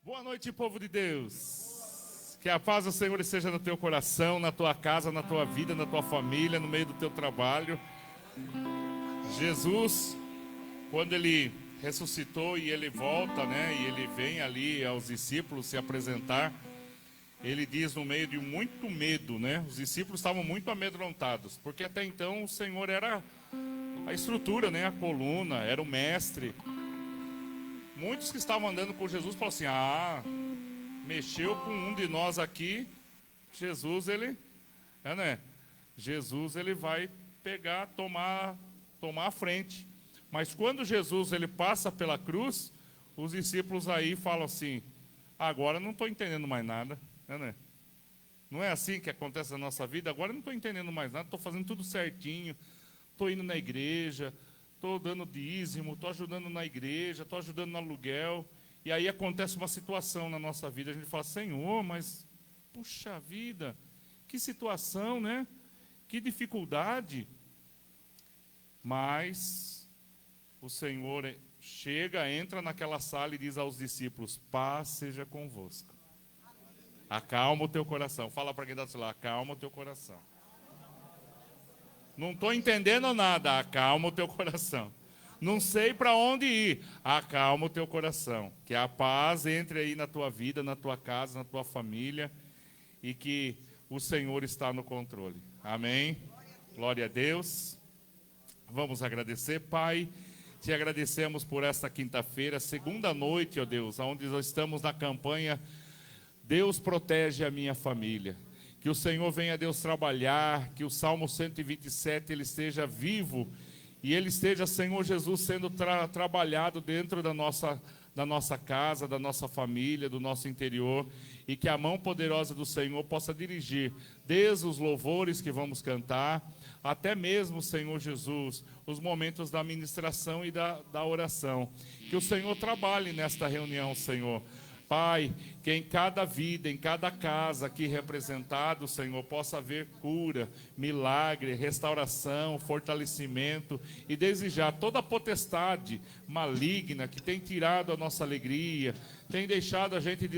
Boa noite, povo de Deus. Que a paz do Senhor esteja no teu coração, na tua casa, na tua vida, na tua família, no meio do teu trabalho. Jesus, quando ele ressuscitou e ele volta, e ele vem ali aos discípulos se apresentar, ele diz no meio de muito medo, Os discípulos estavam muito amedrontados, porque até então o Senhor era a estrutura, a coluna, era o mestre. Muitos que estavam andando com Jesus falaram assim: mexeu com um de nós aqui, Jesus ele vai pegar, tomar a frente. Mas quando Jesus ele passa pela cruz, os discípulos aí falam assim: agora não estou entendendo mais nada, Não é assim que acontece na nossa vida? Agora não estou entendendo mais nada, estou fazendo tudo certinho, estou indo na igreja, estou dando dízimo, estou ajudando na igreja, estou ajudando no aluguel. E aí acontece uma situação na nossa vida, a gente fala: Senhor, mas, puxa vida, que situação, Que dificuldade. Mas o Senhor chega, entra naquela sala e diz aos discípulos: paz seja convosco. Acalma o teu coração. Fala para quem está do seu lado: acalma o teu coração. Não estou entendendo nada, acalma o teu coração. Não sei para onde ir, acalma o teu coração. Que a paz entre aí na tua vida, na tua casa, na tua família, e que o Senhor está no controle. Amém? Glória a Deus. Vamos agradecer, Pai. Te agradecemos por esta quinta-feira, segunda noite, ó Deus, onde nós estamos na campanha Deus protege a minha família. Que o Senhor venha, Deus, trabalhar, que o Salmo 127 ele esteja vivo e ele esteja, Senhor Jesus, sendo trabalhado dentro da nossa casa, da nossa família, do nosso interior, e que a mão poderosa do Senhor possa dirigir desde os louvores que vamos cantar, até mesmo, Senhor Jesus, os momentos da ministração e da oração. Que o Senhor trabalhe nesta reunião, Senhor. Pai, que em cada vida, em cada casa aqui representado, Senhor, possa haver cura, milagre, restauração, fortalecimento e desejar toda a potestade maligna que tem tirado a nossa alegria, tem deixado a gente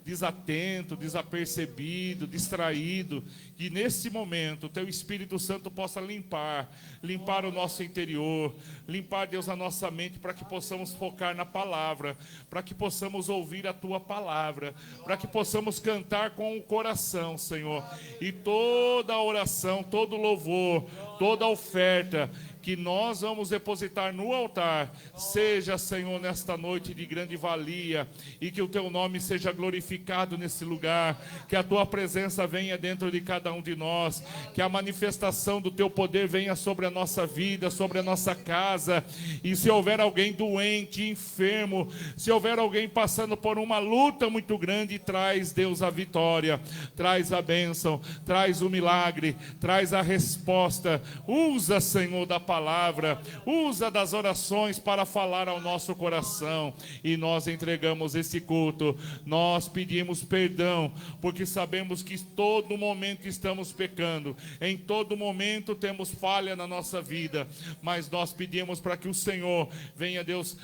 desatento, desapercebido, distraído, que nesse momento o Teu Espírito Santo possa limpar o nosso interior, limpar, Deus, a nossa mente, para que possamos focar na palavra, para que possamos ouvir a Tua palavra, para que possamos cantar com o coração, Senhor, e toda a oração, todo louvor, toda a oferta que nós vamos depositar no altar, seja, Senhor, nesta noite de grande valia, e que o Teu nome seja glorificado nesse lugar, que a Tua presença venha dentro de cada um de nós, que a manifestação do Teu poder venha sobre a nossa vida, sobre a nossa casa, e se houver alguém doente, enfermo, se houver alguém passando por uma luta muito grande, traz, Deus, a vitória, traz a bênção, traz o milagre, traz a resposta, usa, Senhor, da palavra, usa das orações para falar ao nosso coração, e nós entregamos esse culto, nós pedimos perdão, porque sabemos que todo momento estamos pecando, em todo momento temos falha na nossa vida, mas nós pedimos para que o Senhor venha, Deus,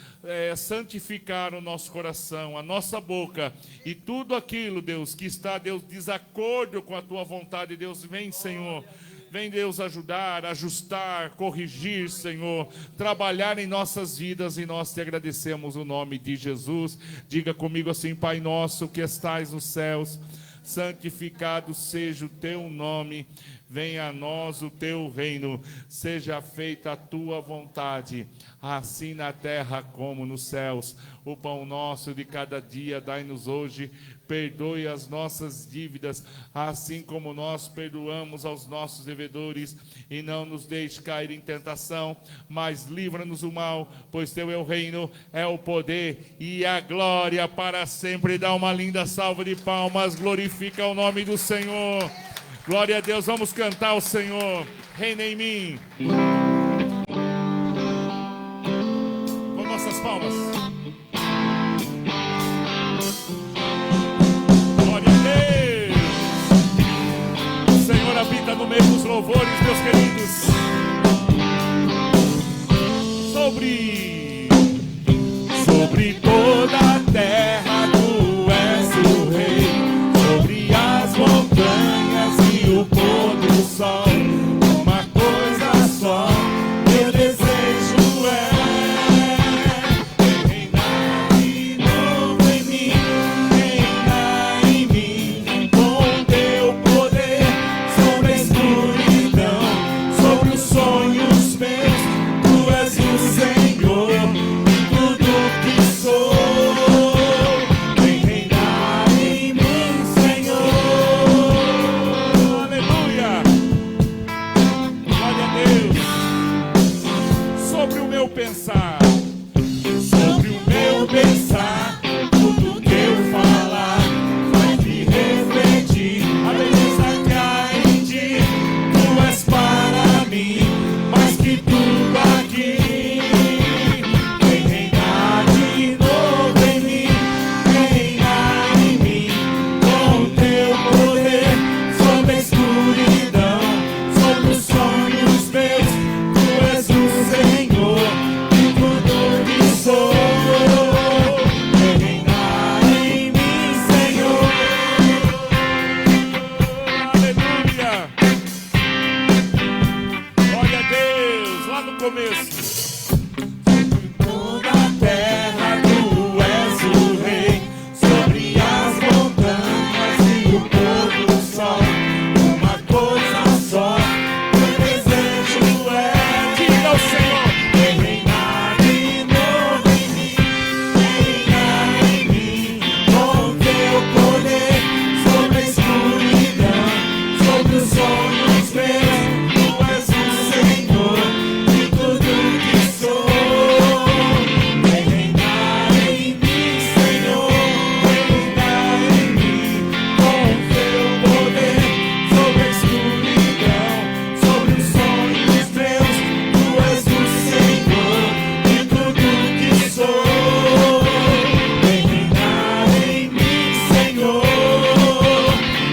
santificar o nosso coração, a nossa boca, e tudo aquilo, Deus, que está, Deus, desacordo com a Tua vontade, Deus, vem, Senhor. Vem, Deus, ajudar, ajustar, corrigir, Senhor, trabalhar em nossas vidas, e nós Te agradecemos no nome de Jesus. Diga comigo assim: Pai nosso que estais nos céus, santificado seja o Teu nome, venha a nós o Teu reino, seja feita a Tua vontade, assim na terra como nos céus. O pão nosso de cada dia dai-nos hoje, perdoe as nossas dívidas, assim como nós perdoamos aos nossos devedores, e não nos deixe cair em tentação, mas livra-nos do mal, pois Teu é o reino, é o poder e a glória para sempre. Dá uma linda salva de palmas, glorifica o nome do Senhor. Glória a Deus, vamos cantar ao Senhor. Reina em mim. Com nossas palmas. Habita no meio dos louvores, meus queridos. Sobre toda a terra tu pensar, sobre o meu pensar, tudo que eu falar vai me refletir. A beleza que há em ti, tu és para mim, mais que tudo aqui. Vem reinar de novo em mim, reinar em mim, com o teu poder, sobre a escuridão, sobre os sonhos meus. Tu és o Senhor de tudo que sou. Vem reinar em mim, Senhor. Aleluia. Glória a Deus. Lá no começo. Toda a terra tu és o rei, sobre as montanhas e o pôr do sol. Uma coisa só, meu desejo é, diga ao Senhor, vem reinar de novo em mim, reinar em mim, com teu poder, sobre a escuridão, sobre os sonhos meus. Tu és o Senhor de tudo que sou. Vem reinar em mim, Senhor, reinar em mim, com teu poder, sobre a escuridão, sobre os sonhos meus. Tu és o Senhor de tudo que sou. Vem reinar em mim, Senhor,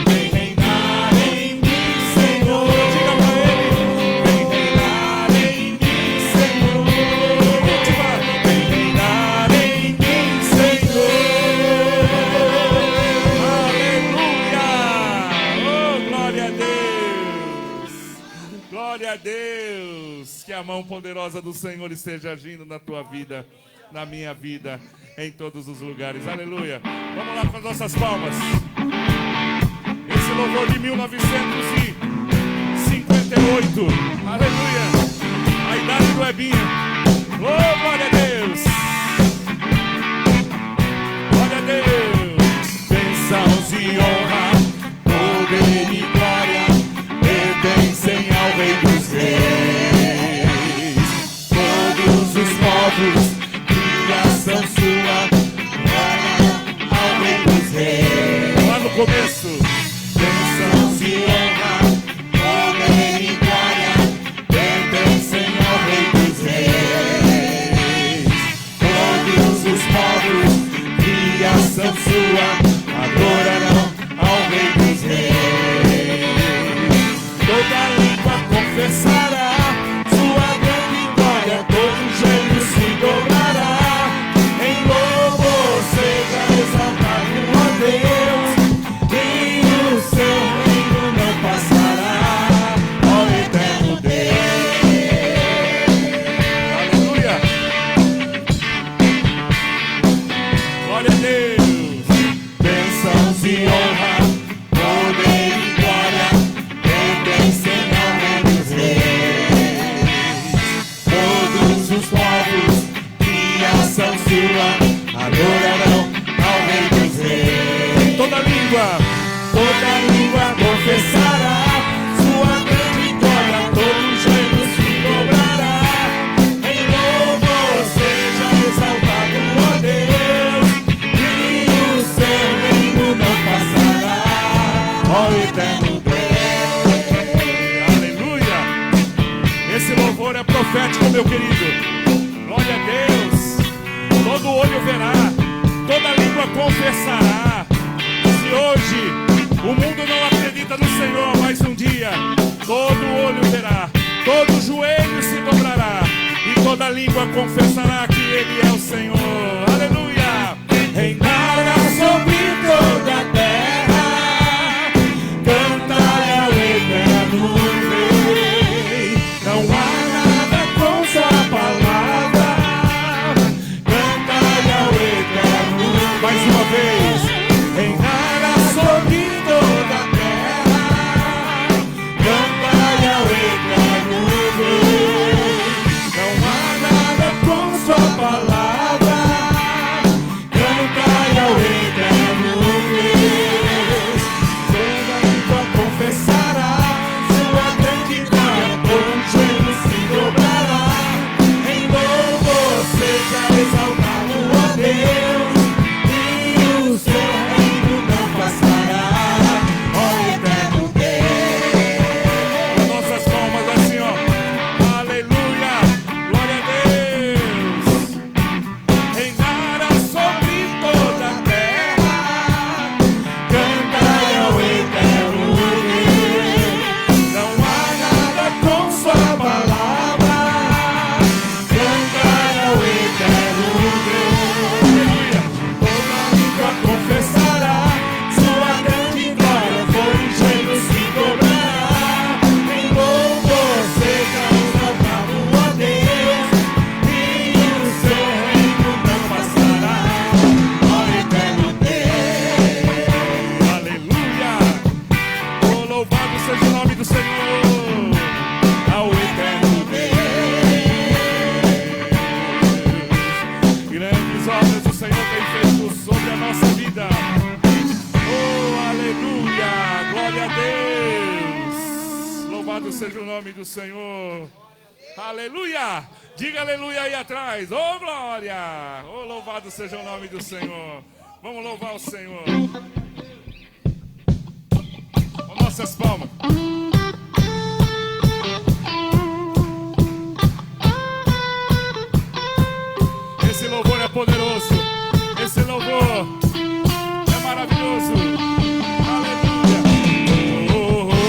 vem reinar em mim, Senhor. Diga pra ele, vem reinar em mim, Senhor. Vem reinar em mim, Senhor. Aleluia! Oh, glória a Deus! Glória a Deus! Que a mão poderosa do Senhor esteja agindo na tua vida, na minha vida, em todos os lugares. Aleluia! Vamos lá com as nossas palmas. Esse louvor de 1958. Aleluia! A idade do Ebinho. Oh, glória a Deus! Glória a Deus! Bênçãos e honra, poder e glória pertencem ao Rei dos Reis. Todos os povos, criação sua, glória ao Rei dos Reis. Lá no começo. Bênçãos e honra, poder e glória pertencem ao Rei dos Reis. Todos os povos, criação sua, adorarão ao Rei dos Reis. Toda língua confessará sua grande glória, todo joelho se dobrará. Em louvor seja exaltado, ó Deus, e o seu reino não passará, ó eterno Deus. Aleluia! Glória a Deus! Bênçãos e honra, poder e glória pertencem ao Rei dos Reis. Todos os povos, criação sua, adorarão ao Rei dos Reis. Toda língua confessará sua grande glória, todo joelho se dobrará. Em louvor seja exaltado, ó Deus, e o seu reino não passará, ó eterno Deus. Aleluia! Esse louvor é profético, meu querido. Glória a Deus. Todo olho verá, toda língua confessará. Se hoje o mundo não acredita no Senhor, mas um dia todo olho verá, todo joelho se dobrará e toda língua confessará que Ele é o Senhor. Aleluia! Reinará sobre toda a terra, cantai ao eterno Rei. Não há nada com sua palavra, cantai ao eterno. Mais uma vez, reinará sobre toda a terra, cantai ao eterno Rei. Não há nada com sua palavra, seja o nome do Senhor. Aleluia! Diga aleluia aí atrás. Oh, glória! Oh, louvado seja o nome do Senhor. Vamos louvar o Senhor. Com nossas palmas. Esse louvor é poderoso. Esse louvor é maravilhoso. Aleluia. Oh, oh,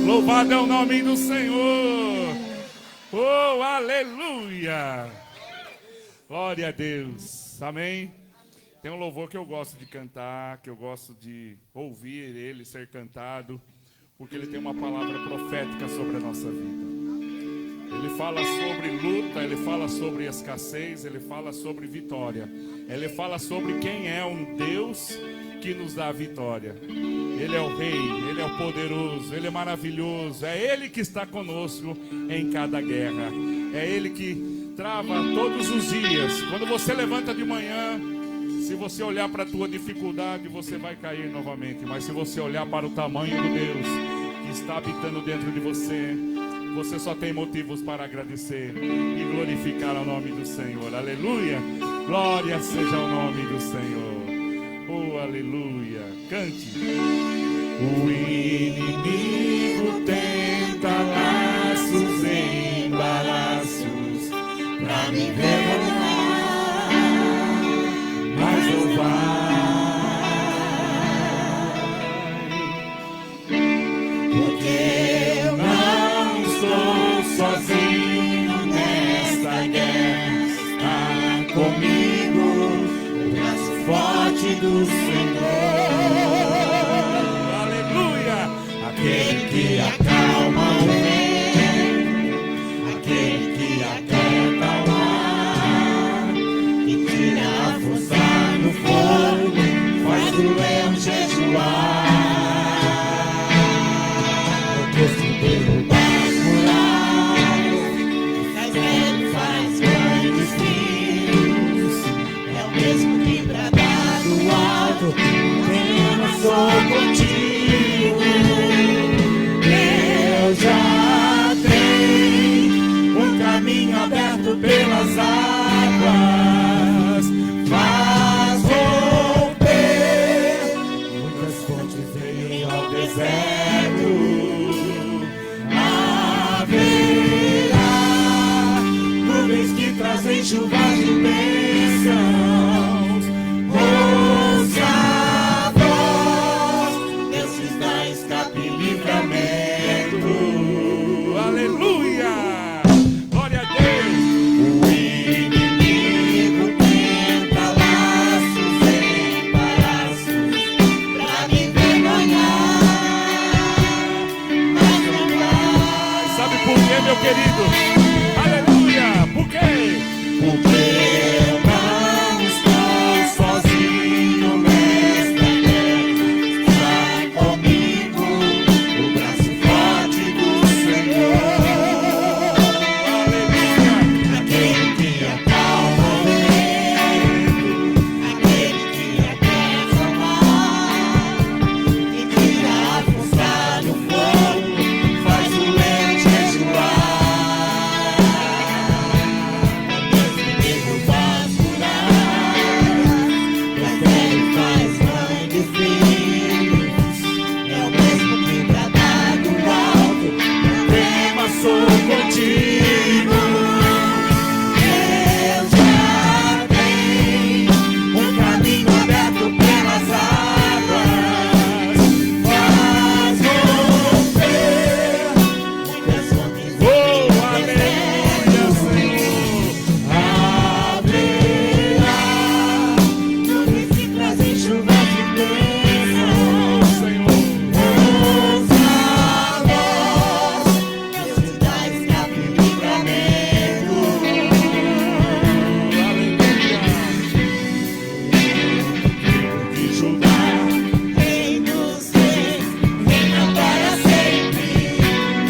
Louvado é o nome do Senhor. Oh, aleluia. Glória a Deus. Amém. Tem um louvor que eu gosto de cantar, que eu gosto de ouvir ele ser cantado, porque ele tem uma palavra profética sobre a nossa vida. Ele fala sobre luta, ele fala sobre escassez, ele fala sobre vitória. Ele fala sobre quem é um Deus que nos dá a vitória. Ele é o Rei, Ele é o poderoso, Ele é maravilhoso. É Ele que está conosco em cada guerra. É Ele que trava todos os dias. Quando você levanta de manhã, se você olhar para a tua dificuldade, você vai cair novamente. Mas se você olhar para o tamanho do Deus que está habitando dentro de você, você só tem motivos para agradecer e glorificar o nome do Senhor. Aleluia! Glória seja o nome do Senhor. Oh, aleluia! Cante. O inimigo tenta laços e embaraços pra me derrubar, mas não vai, porque eu não estou sozinho nesta guerra. Está comigo o braço forte do Senhor. Aleluia! Aquele que acalma o vento, aquele que aquieta o mar, que tira a força do fogo, faz o leão jejuar. O Deus que derruba as muralhas, aberto pelas águas, faz romper muitas fontes em ao deserto. Haverá nuvens que trazem chuvas de bênçãos. Ouça a voz, Deus te dá escape e livramento. Aleluia! Glória a Deus! O inimigo tenta laços, embaraços pra me envergonhar, mas não vai. Sabe por quê, meu querido? Aleluia! Por quê? Porque eu não estou sozinho nesta terra. Está comigo o braço forte do Senhor. Aleluia! Aquele que acalma o vento, aquele que aperta o mar, que tira a força do fogo, faz o leão jejuar. Sou contigo, eu já tenho um caminho aberto pelas águas, faz romper muitas fontes. Oh, aleluia, Senhor. Haverá nuvens que trazem chuvas de bênçãos, Senhor. Ouça a voz, Deus te dá escape e livramento. Aleluia. De Judá, Rei dos Reis, reina para sempre.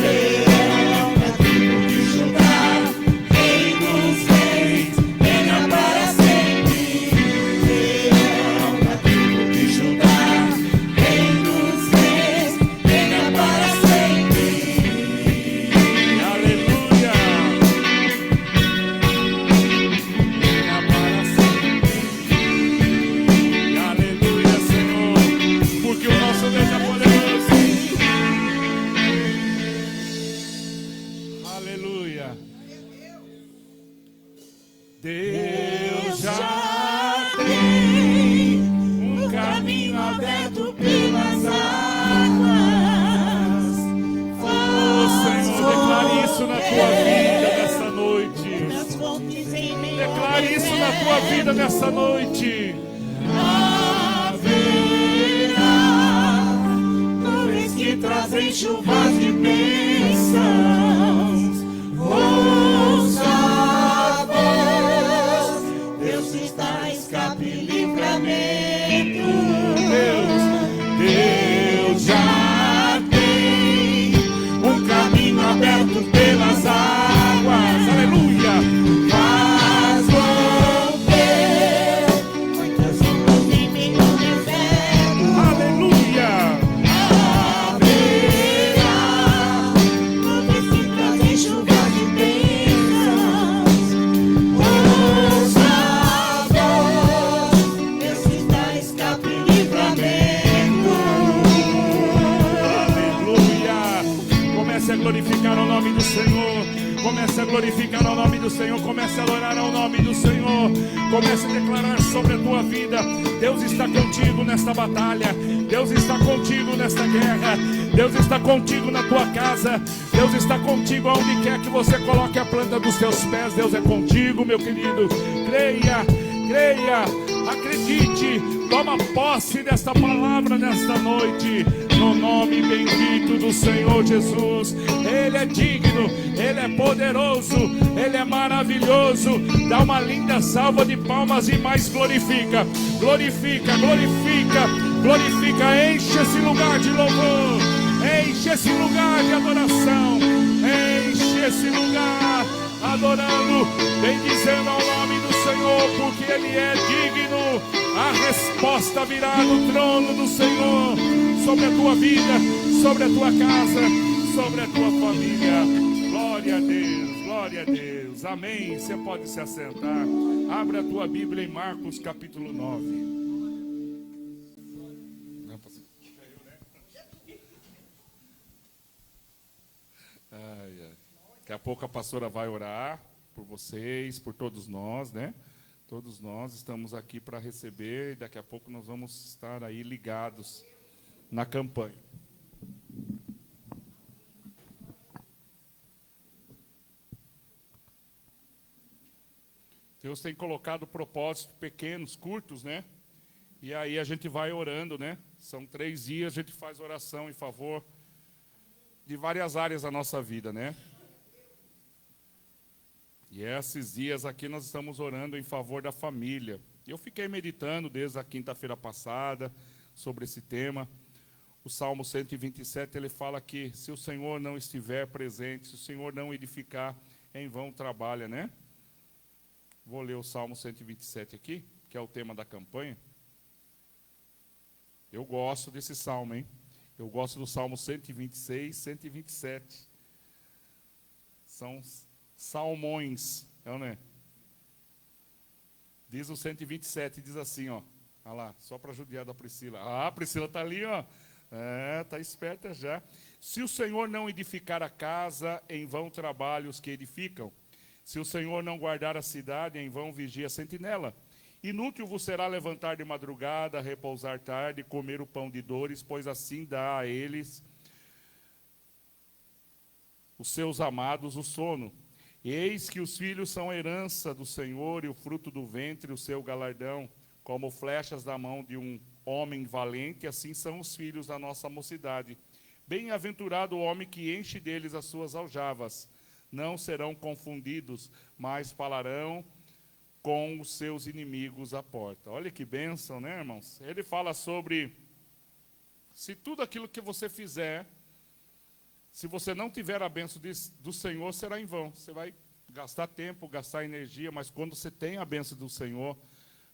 Leão da tribo de Judá, Rei dos Reis, reina para sempre. Leão da tribo de Judá, Rei dos Reis, reina para sempre. Aleluia! Reina para sempre. Aleluia, Senhor, porque o nosso Deus é poderoso. Aleluia. Deus já tem um caminho aberto pelas águas. Oh, Senhor, declare isso na tua vida nessa noite. Declare isso na tua vida nessa noite. Haverá nuvens que trazem chuvas de bênçãos. Ouça a voz, Deus está escape e livramento. Deus já tem um caminho aberto pelas águas. Aleluia! Faz romper muitas ondas em meio ao deserto. Aleluia! Haverá nuvens que trazem chuvas de bênçãos. Ouça a voz, Deus te dá escape e livramento. Aleluia! Comece a glorificar o nome do Senhor. Comece a glorificar o nome do Senhor. Comece a adorar ao nome do Senhor. Comece a declarar sobre a tua vida: Deus está contigo nesta batalha. Deus está contigo nesta guerra. Deus está contigo na tua casa. Deus está contigo aonde quer que você coloque a planta dos teus pés. Deus é contigo, meu querido. Creia, creia, acredite. Toma posse desta palavra nesta noite, no nome bendito do Senhor Jesus. Ele é digno, Ele é poderoso, Ele é maravilhoso. Dá uma linda salva de palmas e mais glorifica, glorifica, glorifica, glorifica. Enche esse lugar de louvor, enche esse lugar de adoração, enche esse lugar adorando, bendizendo ao nome do Senhor, porque Ele é digno. A resposta virá do trono do Senhor sobre a tua vida, sobre a tua casa, sobre a tua família. Glória a Deus, glória a Deus. queridos? Amém? Você pode se assentar. Abre a tua Bíblia em Marcos capítulo 9. Ai, ai. Daqui a pouco a pastora vai orar por vocês, por todos nós, né? Todos nós estamos aqui para receber e daqui a pouco nós vamos estar aí ligados na campanha. Deus tem colocado propósitos pequenos, curtos, né? E aí a gente vai orando, né? São 3 dias, a gente faz oração em favor de várias áreas da nossa vida, né? E esses dias aqui nós estamos orando em favor da família. Eu fiquei meditando desde a quinta-feira passada sobre esse tema. O Salmo 127, ele fala que se o Senhor não estiver presente, se o Senhor não edificar, em vão trabalha, né? Vou ler o Salmo 127 aqui, que é o tema da campanha. Eu gosto desse salmo, hein? Eu gosto do Salmo 126, 127. São salmões, não é? Diz o 127, diz assim, ó. Olha lá, só para judiar da Priscila. Ah, a Priscila está ali, ó. Está esperta já. Se o Senhor não edificar a casa, em vão trabalham os que edificam. Se o Senhor não guardar a cidade, em vão vigia a sentinela. Inútil vos será levantar de madrugada, repousar tarde, comer o pão de dores, pois assim dá a eles, os seus amados, o sono. Eis que os filhos são herança do Senhor e o fruto do ventre, o seu galardão. Como flechas da mão de um homem valente, assim são os filhos da nossa mocidade. Bem-aventurado o homem que enche deles as suas aljavas. Não serão confundidos, mas falarão com os seus inimigos à porta. Olha que bênção, né, irmãos? Ele fala sobre se tudo aquilo que você fizer, se você não tiver a bênção do Senhor, será em vão. Você vai gastar tempo, gastar energia, mas quando você tem a bênção do Senhor,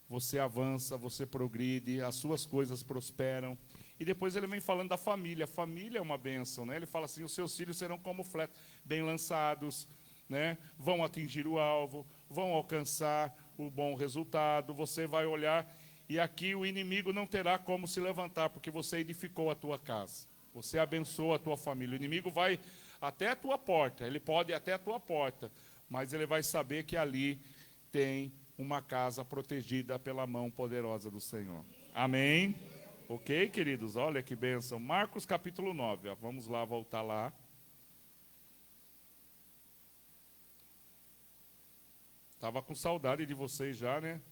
você avança, você progride, as suas coisas prosperam. E depois ele vem falando da família. A família é uma bênção, né? Ele fala assim, os seus filhos serão como flechas, bem lançados, né? Vão atingir o alvo, vão alcançar o bom resultado. Você vai olhar e aqui o inimigo não terá como se levantar, porque você edificou a tua casa. Você abençoa a tua família. O inimigo vai até a tua porta, ele pode ir até a tua porta, mas ele vai saber que ali tem uma casa protegida pela mão poderosa do Senhor. Amém? Ok, queridos? Olha que bênção. Marcos capítulo 9. Ó, vamos lá, voltar lá. Estava com saudade de vocês já, né?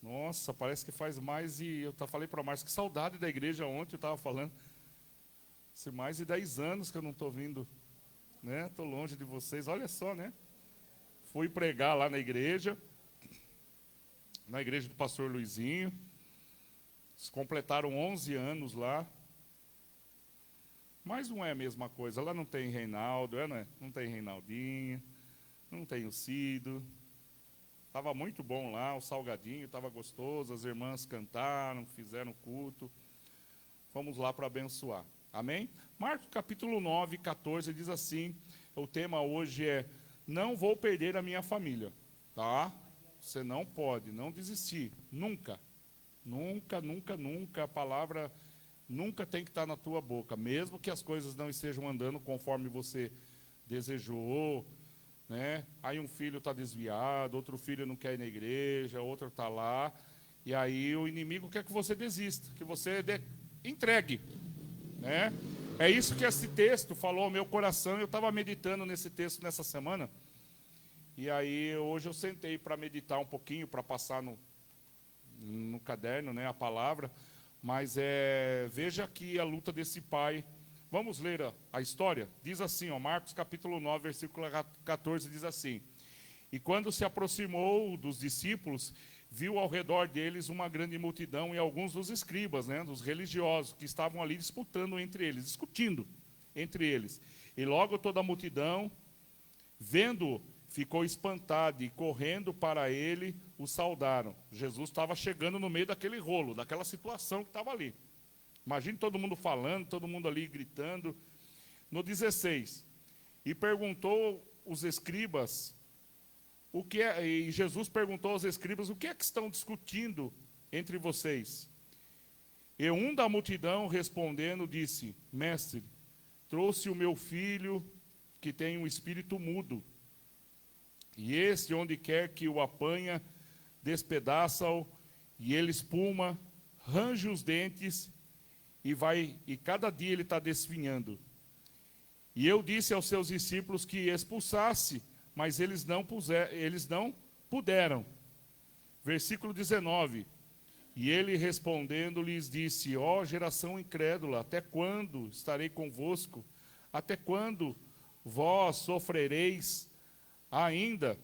Nossa, parece que faz mais e... Eu falei para o Márcio, que saudade da igreja ontem, eu estava falando. Mais de 10 anos que eu não estou vindo, né? Estou longe de vocês, olha só, né? Fui pregar lá na igreja do pastor Luizinho. Eles completaram 11 anos lá. Mas não é a mesma coisa. Lá não tem Reinaldo, não é? Não tem Reinaldinho, não tem o Cido. Estava muito bom lá, o salgadinho estava gostoso, as irmãs cantaram, fizeram culto. Fomos lá para abençoar. Amém? Marcos capítulo 9, 14 diz assim, o tema hoje é, não vou perder a minha família, tá? Você não pode, não desistir, nunca. Nunca, nunca, nunca, a palavra nunca tem que estar na tua boca, mesmo que as coisas não estejam andando conforme você desejou, né? Aí um filho está desviado, outro filho não quer ir na igreja, outro está lá, e aí o inimigo quer que você desista, que você entregue, né? É isso que esse texto falou ao meu coração. Eu estava meditando nesse texto nessa semana, e aí hoje eu sentei para meditar um pouquinho, para passar no caderno, né, a palavra, mas veja aqui a luta desse pai. Vamos ler a história? Diz assim, ó, Marcos capítulo 9, versículo 14, diz assim, e quando se aproximou dos discípulos, viu ao redor deles uma grande multidão e alguns dos escribas, né, dos religiosos, que estavam ali disputando entre eles, discutindo entre eles. E logo toda a multidão, vendo, ficou espantada e correndo para ele, o saudaram. Jesus estava chegando no meio daquele rolo, daquela situação que estava ali. Imagine todo mundo falando, todo mundo ali gritando. No 16, e perguntou os escribas E Jesus perguntou aos escribas: o que é que estão discutindo entre vocês? E um da multidão, respondendo, disse: Mestre, trouxe o meu filho que tem um espírito mudo. E este, onde quer que o apanha, despedaça-o, e ele espuma, range os dentes, e cada dia ele está desfinhando. E eu disse aos seus discípulos que expulsasse, mas eles não puderam. Versículo 19. E ele respondendo lhes disse: ó geração incrédula, até quando estarei convosco? Até quando vós sofrereis ainda?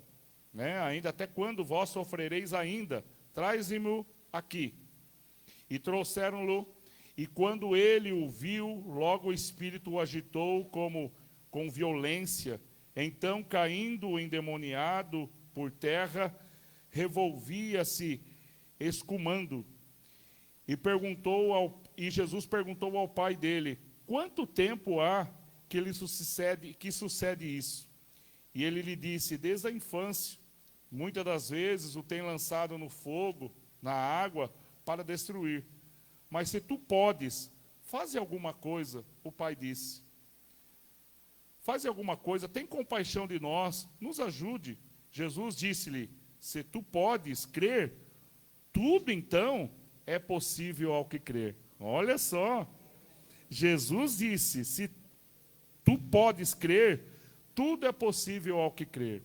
Até quando vós sofrereis ainda? Traze-mo aqui. E trouxeram-lo, e quando ele o viu, logo o espírito o agitou com violência. Então, caindo o endemoniado por terra, revolvia-se escumando. E Jesus perguntou ao pai dele: quanto tempo há que sucede isso? E ele lhe disse: desde a infância. Muitas das vezes o tem lançado no fogo, na água, para destruir. Mas se tu podes, faze alguma coisa. O pai disse: faze alguma coisa, tem compaixão de nós, nos ajude. Jesus disse-lhe: se tu podes crer, tudo então é possível ao que crer. Olha só, Jesus disse: se tu podes crer, tudo é possível ao que crer.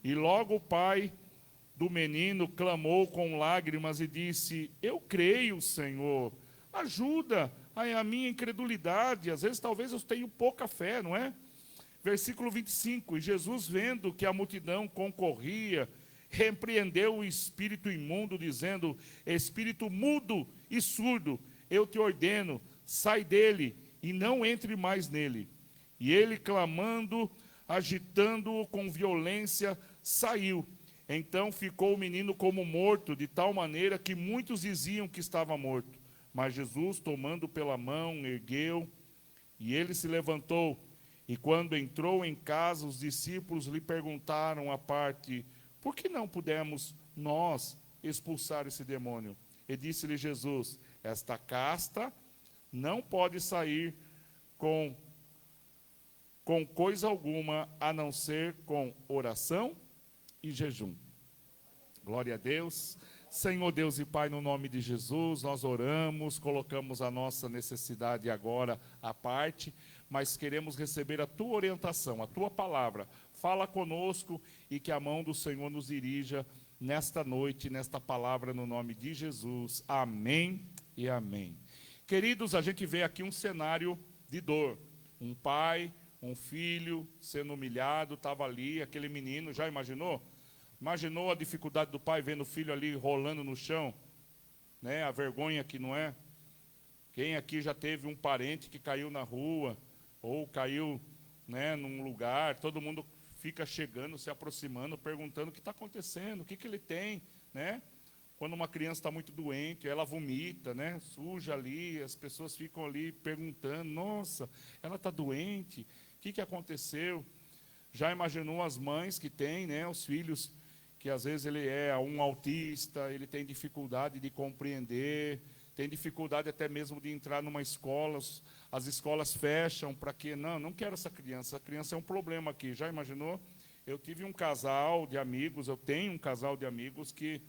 E logo o pai do menino clamou com lágrimas e disse: eu creio, Senhor, ajuda a minha incredulidade. Às vezes talvez eu tenha pouca fé, não é? Versículo 25, e Jesus, vendo que a multidão concorria, repreendeu o espírito imundo, dizendo: espírito mudo e surdo, eu te ordeno, sai dele e não entre mais nele. E ele, clamando, agitando-o com violência, saiu. Então ficou o menino como morto, de tal maneira que muitos diziam que estava morto. Mas Jesus, tomando pela mão, ergueu, e ele se levantou. E quando entrou em casa, os discípulos lhe perguntaram à parte: por que não pudemos nós expulsar esse demônio? E disse-lhe Jesus: esta casta não pode sair com coisa alguma, a não ser com oração e jejum. Glória a Deus. Senhor Deus e Pai, no nome de Jesus, nós oramos, colocamos a nossa necessidade agora à parte, mas queremos receber a Tua orientação, a Tua palavra. Fala conosco e que a mão do Senhor nos dirija nesta noite, nesta palavra, no nome de Jesus. Amém e amém. Queridos, a gente vê aqui um cenário de dor. Um pai, um filho sendo humilhado, estava ali, aquele menino, já imaginou? Imaginou a dificuldade do pai vendo o filho ali rolando no chão? Né? A vergonha que não é? Quem aqui já teve um parente que caiu na rua, ou caiu, né, num lugar, todo mundo fica chegando, se aproximando, perguntando o que está acontecendo, o que ele tem, né? Quando uma criança está muito doente, ela vomita, né? Suja ali, as pessoas ficam ali perguntando: nossa, ela está doente, o que aconteceu? Já imaginou as mães que têm, né, os filhos, que às vezes ele é um autista, ele tem dificuldade de compreender, tem dificuldade até mesmo de entrar numa escola, as escolas fecham para que, não quero essa criança é um problema aqui. Já imaginou? Eu tive um casal de amigos, eu tenho um casal de amigos que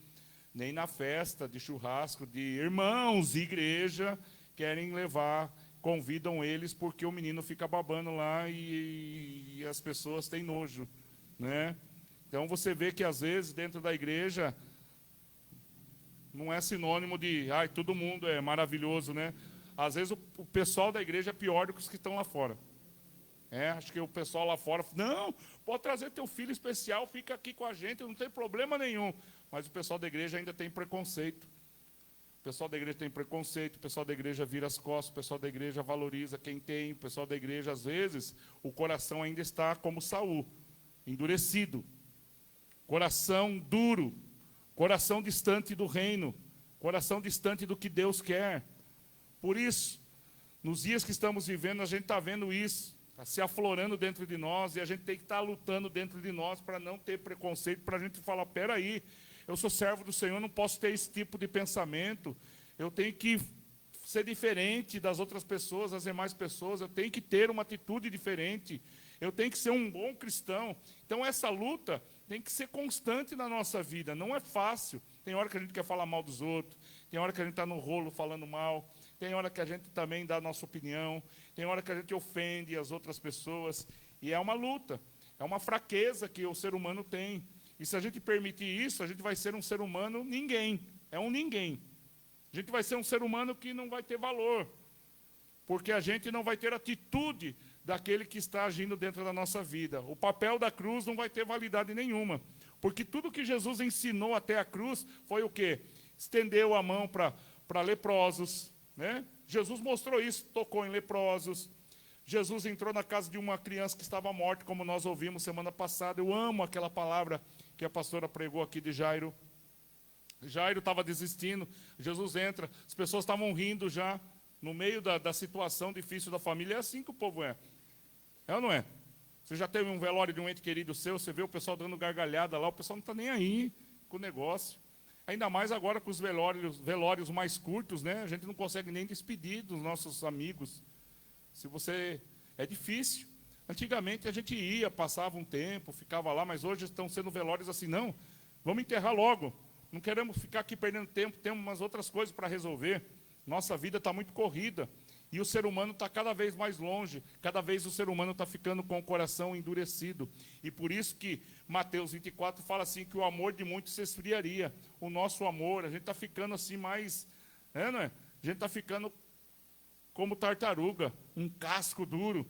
nem na festa de churrasco de irmãos de igreja querem levar, convidam eles porque o menino fica babando lá e as pessoas têm nojo, né? Então você vê que às vezes dentro da igreja não é sinônimo de, todo mundo é maravilhoso, né? Às vezes o pessoal da igreja é pior do que os que estão lá fora. Acho que o pessoal lá fora, não, pode trazer teu filho especial, fica aqui com a gente, não tem problema nenhum. Mas o pessoal da igreja ainda tem preconceito. O pessoal da igreja tem preconceito, o pessoal da igreja vira as costas, o pessoal da igreja valoriza quem tem, o pessoal da igreja, às vezes, o coração ainda está como Saul, endurecido. Coração duro, coração distante do reino, coração distante do que Deus quer. Por isso, nos dias que estamos vivendo, a gente está vendo isso. se aflorando dentro de nós, e a gente tem que estar lutando dentro de nós para não ter preconceito, para a gente falar, peraí, eu sou servo do Senhor, não posso ter esse tipo de pensamento, eu tenho que ser diferente das outras pessoas, das demais pessoas, eu tenho que ter uma atitude diferente, eu tenho que ser um bom cristão. Então essa luta tem que ser constante na nossa vida, não é fácil. Tem hora que a gente quer falar mal dos outros, tem hora que a gente está no rolo falando mal, tem hora que a gente também dá a nossa opinião, tem hora que a gente ofende as outras pessoas, e é uma luta, é uma fraqueza que o ser humano tem. E se a gente permitir isso, a gente vai ser um ser humano ninguém, é um ninguém. A gente vai ser um ser humano que não vai ter valor, porque a gente não vai ter atitude daquele que está agindo dentro da nossa vida. O papel da cruz não vai ter validade nenhuma, porque tudo que Jesus ensinou até a cruz foi o quê? Estendeu a mão para leprosos, né? Jesus mostrou isso, tocou em leprosos. Jesus entrou na casa de uma criança que estava morta, como nós ouvimos semana passada. Eu amo aquela palavra que a pastora pregou aqui de Jairo. Jairo estava desistindo, Jesus entra, as pessoas estavam rindo já, no meio da situação difícil da família. É assim que o povo é. É ou não é? Você já teve um velório de um ente querido seu, você vê o pessoal dando gargalhada lá, o pessoal não está nem aí com o negócio. Ainda mais agora com os velórios mais curtos, né? A gente não consegue nem despedir dos nossos amigos. Se você... É difícil. Antigamente a gente ia, passava um tempo, ficava lá, mas hoje estão sendo velórios assim, não, vamos enterrar logo. Não queremos ficar aqui perdendo tempo, temos umas outras coisas para resolver. Nossa vida está muito corrida. E o ser humano está cada vez mais longe, cada vez o ser humano está ficando com o coração endurecido. E por isso que Mateus 24 fala assim, que o amor de muitos se esfriaria. O nosso amor, a gente está ficando assim mais... não é? A gente está ficando como tartaruga, um casco duro.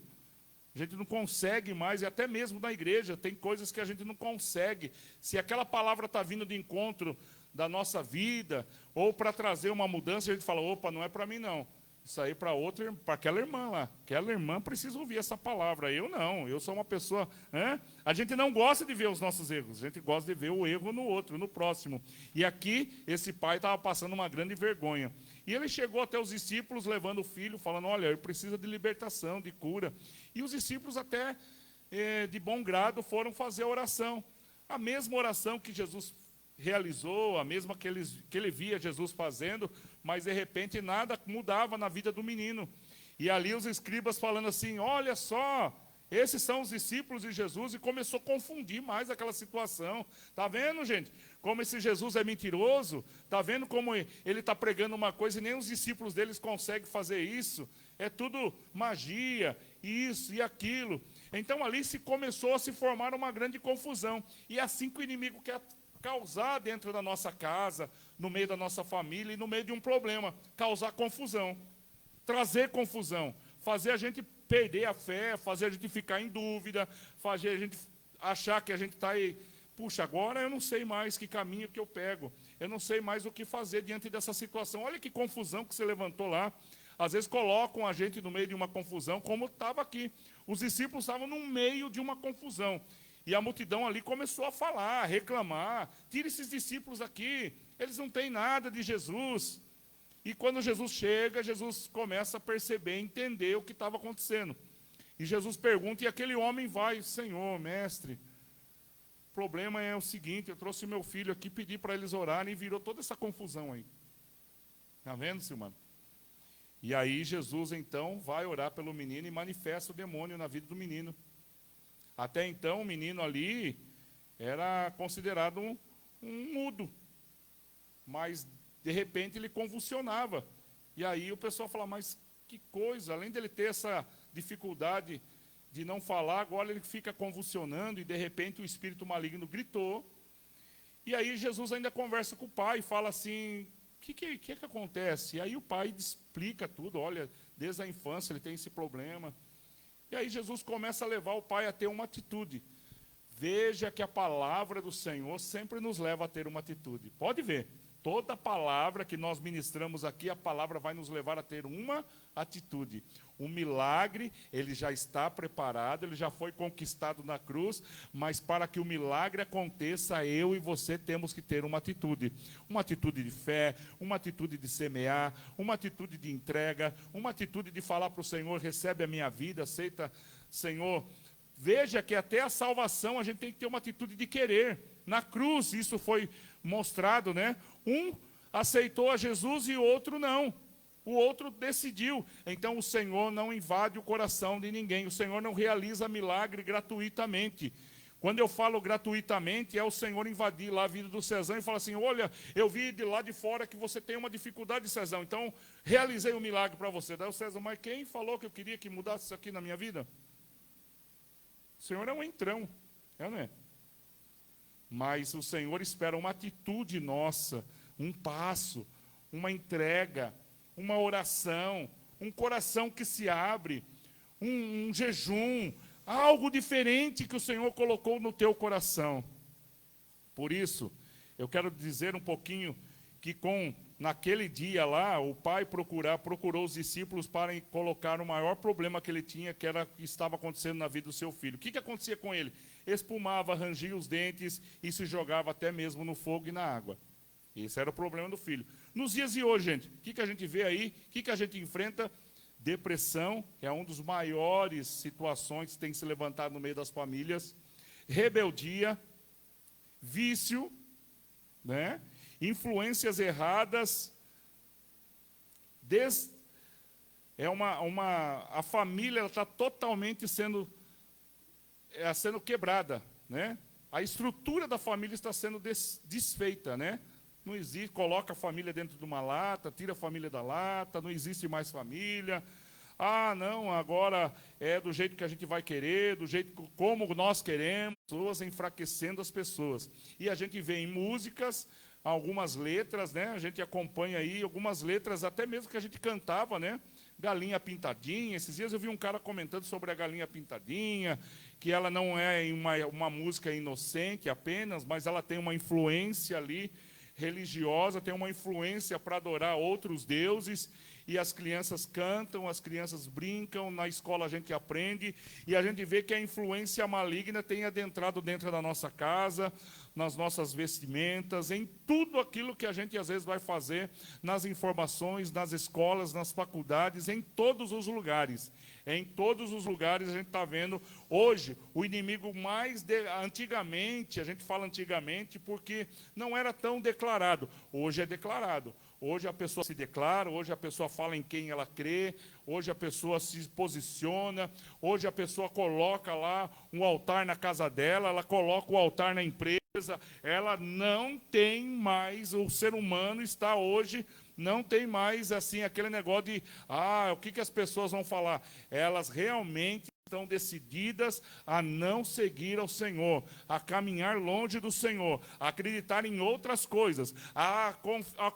A gente não consegue mais, e até mesmo na igreja, tem coisas que a gente não consegue. Se aquela palavra está vindo de encontro da nossa vida, ou para trazer uma mudança, a gente fala, opa, não é para mim não. Isso aí para outra, para aquela irmã lá. Aquela irmã precisa ouvir essa palavra. Eu não, eu sou uma pessoa... A gente não gosta de ver os nossos erros, a gente gosta de ver o erro no outro, no próximo. E aqui, esse pai estava passando uma grande vergonha. E ele chegou até os discípulos, levando o filho, falando, olha, ele precisa de libertação, de cura. E os discípulos até, de bom grado, foram fazer a oração. A mesma oração que Jesus realizou, a mesma que ele via Jesus fazendo, mas de repente nada mudava na vida do menino. E ali os escribas falando assim, olha só, esses são os discípulos de Jesus, e começou a confundir mais aquela situação. Está vendo, gente? Como esse Jesus é mentiroso? Está vendo como ele está pregando uma coisa e nem os discípulos deles conseguem fazer isso? É tudo magia, isso e aquilo. Então ali começou a se formar uma grande confusão. E é assim que o inimigo quer causar dentro da nossa casa, no meio da nossa família e no meio de um problema, causar confusão, trazer confusão, fazer a gente perder a fé, fazer a gente ficar em dúvida, fazer a gente achar que a gente está aí, puxa, agora eu não sei mais que caminho que eu pego, eu não sei mais o que fazer diante dessa situação. Olha que confusão que você levantou lá. Às vezes colocam a gente no meio de uma confusão, como estava aqui. Os discípulos estavam no meio de uma confusão. E a multidão ali começou a falar, a reclamar, tira esses discípulos aqui, eles não têm nada de Jesus. E quando Jesus chega, Jesus começa a perceber, entender o que estava acontecendo. E Jesus pergunta, e aquele homem vai, Senhor, mestre, o problema é o seguinte, eu trouxe meu filho aqui, pedi para eles orarem, e virou toda essa confusão aí. Está vendo, Silmano? E aí Jesus, então, vai orar pelo menino e manifesta o demônio na vida do menino. Até então, o menino ali era considerado um mudo. Mas, de repente, ele convulsionava. E aí o pessoal fala, mas que coisa, além dele ter essa dificuldade de não falar, agora ele fica convulsionando e, de repente, o espírito maligno gritou. E aí Jesus ainda conversa com o pai e fala assim, o que acontece? E aí o pai explica tudo, olha, desde a infância ele tem esse problema. E aí Jesus começa a levar o pai a ter uma atitude. Veja que a palavra do Senhor sempre nos leva a ter uma atitude. Pode ver, toda palavra que nós ministramos aqui, a palavra vai nos levar a ter uma atitude. O milagre, ele já está preparado, ele já foi conquistado na cruz, mas para que o milagre aconteça, eu e você temos que ter uma atitude. Uma atitude de fé, uma atitude de semear, uma atitude de entrega, uma atitude de falar para o Senhor, recebe a minha vida, aceita Senhor, veja que até a salvação a gente tem que ter uma atitude de querer. Na cruz isso foi mostrado, né? Um aceitou a Jesus e o outro não. O outro decidiu. Então o Senhor não invade o coração de ninguém. O Senhor não realiza milagre gratuitamente. Quando eu falo gratuitamente, é o Senhor invadir lá a vida do Cezão e falar assim, olha, eu vi de lá de fora que você tem uma dificuldade, Cezão, então realizei um milagre para você. Daí o Cezão, mas quem falou que eu queria que mudasse isso aqui na minha vida? O Senhor é um entrão, não é? Mas o Senhor espera uma atitude nossa, um passo, uma entrega, uma oração, um coração que se abre, um jejum, algo diferente que o Senhor colocou no teu coração. Por isso, eu quero dizer um pouquinho que naquele dia lá, o pai procurou os discípulos para colocar o maior problema que ele tinha, que era o que estava acontecendo na vida do seu filho. O que acontecia com ele? Espumava, rangia os dentes e se jogava até mesmo no fogo e na água. Esse era o problema do filho. Nos dias de hoje, gente, o que a gente vê aí? O que a gente enfrenta? Depressão, que é uma das maiores situações que tem se levantado no meio das famílias. Rebeldia, vício, né? Influências erradas. A família está totalmente sendo quebrada, né? A estrutura da família está sendo desfeita, né? Não existe, coloca a família dentro de uma lata, tira a família da lata, não existe mais família. Ah, não, agora é do jeito que a gente vai querer, do jeito como nós queremos, pessoas enfraquecendo as pessoas. E a gente vê em músicas, algumas letras, né? A gente acompanha aí algumas letras, até mesmo que a gente cantava, né? Galinha Pintadinha. Esses dias eu vi um cara comentando sobre a Galinha Pintadinha, que ela não é uma música inocente apenas, mas ela tem uma influência ali religiosa, tem uma influência para adorar outros deuses, e as crianças cantam, as crianças brincam, na escola a gente aprende, e a gente vê que a influência maligna tem adentrado dentro da nossa casa, nas nossas vestimentas, em tudo aquilo que a gente às vezes vai fazer, nas informações, nas escolas, nas faculdades, em todos os lugares. Em todos os lugares a gente está vendo, hoje, o inimigo antigamente, a gente fala antigamente porque não era tão declarado, hoje é declarado. Hoje a pessoa se declara, hoje a pessoa fala em quem ela crê, hoje a pessoa se posiciona, hoje a pessoa coloca lá um altar na casa dela, ela coloca o altar na empresa, ela não tem mais, o ser humano está hoje, não tem mais assim aquele negócio de, o que as pessoas vão falar? Elas realmente estão decididas a não seguir ao Senhor, a caminhar longe do Senhor, a acreditar em outras coisas, a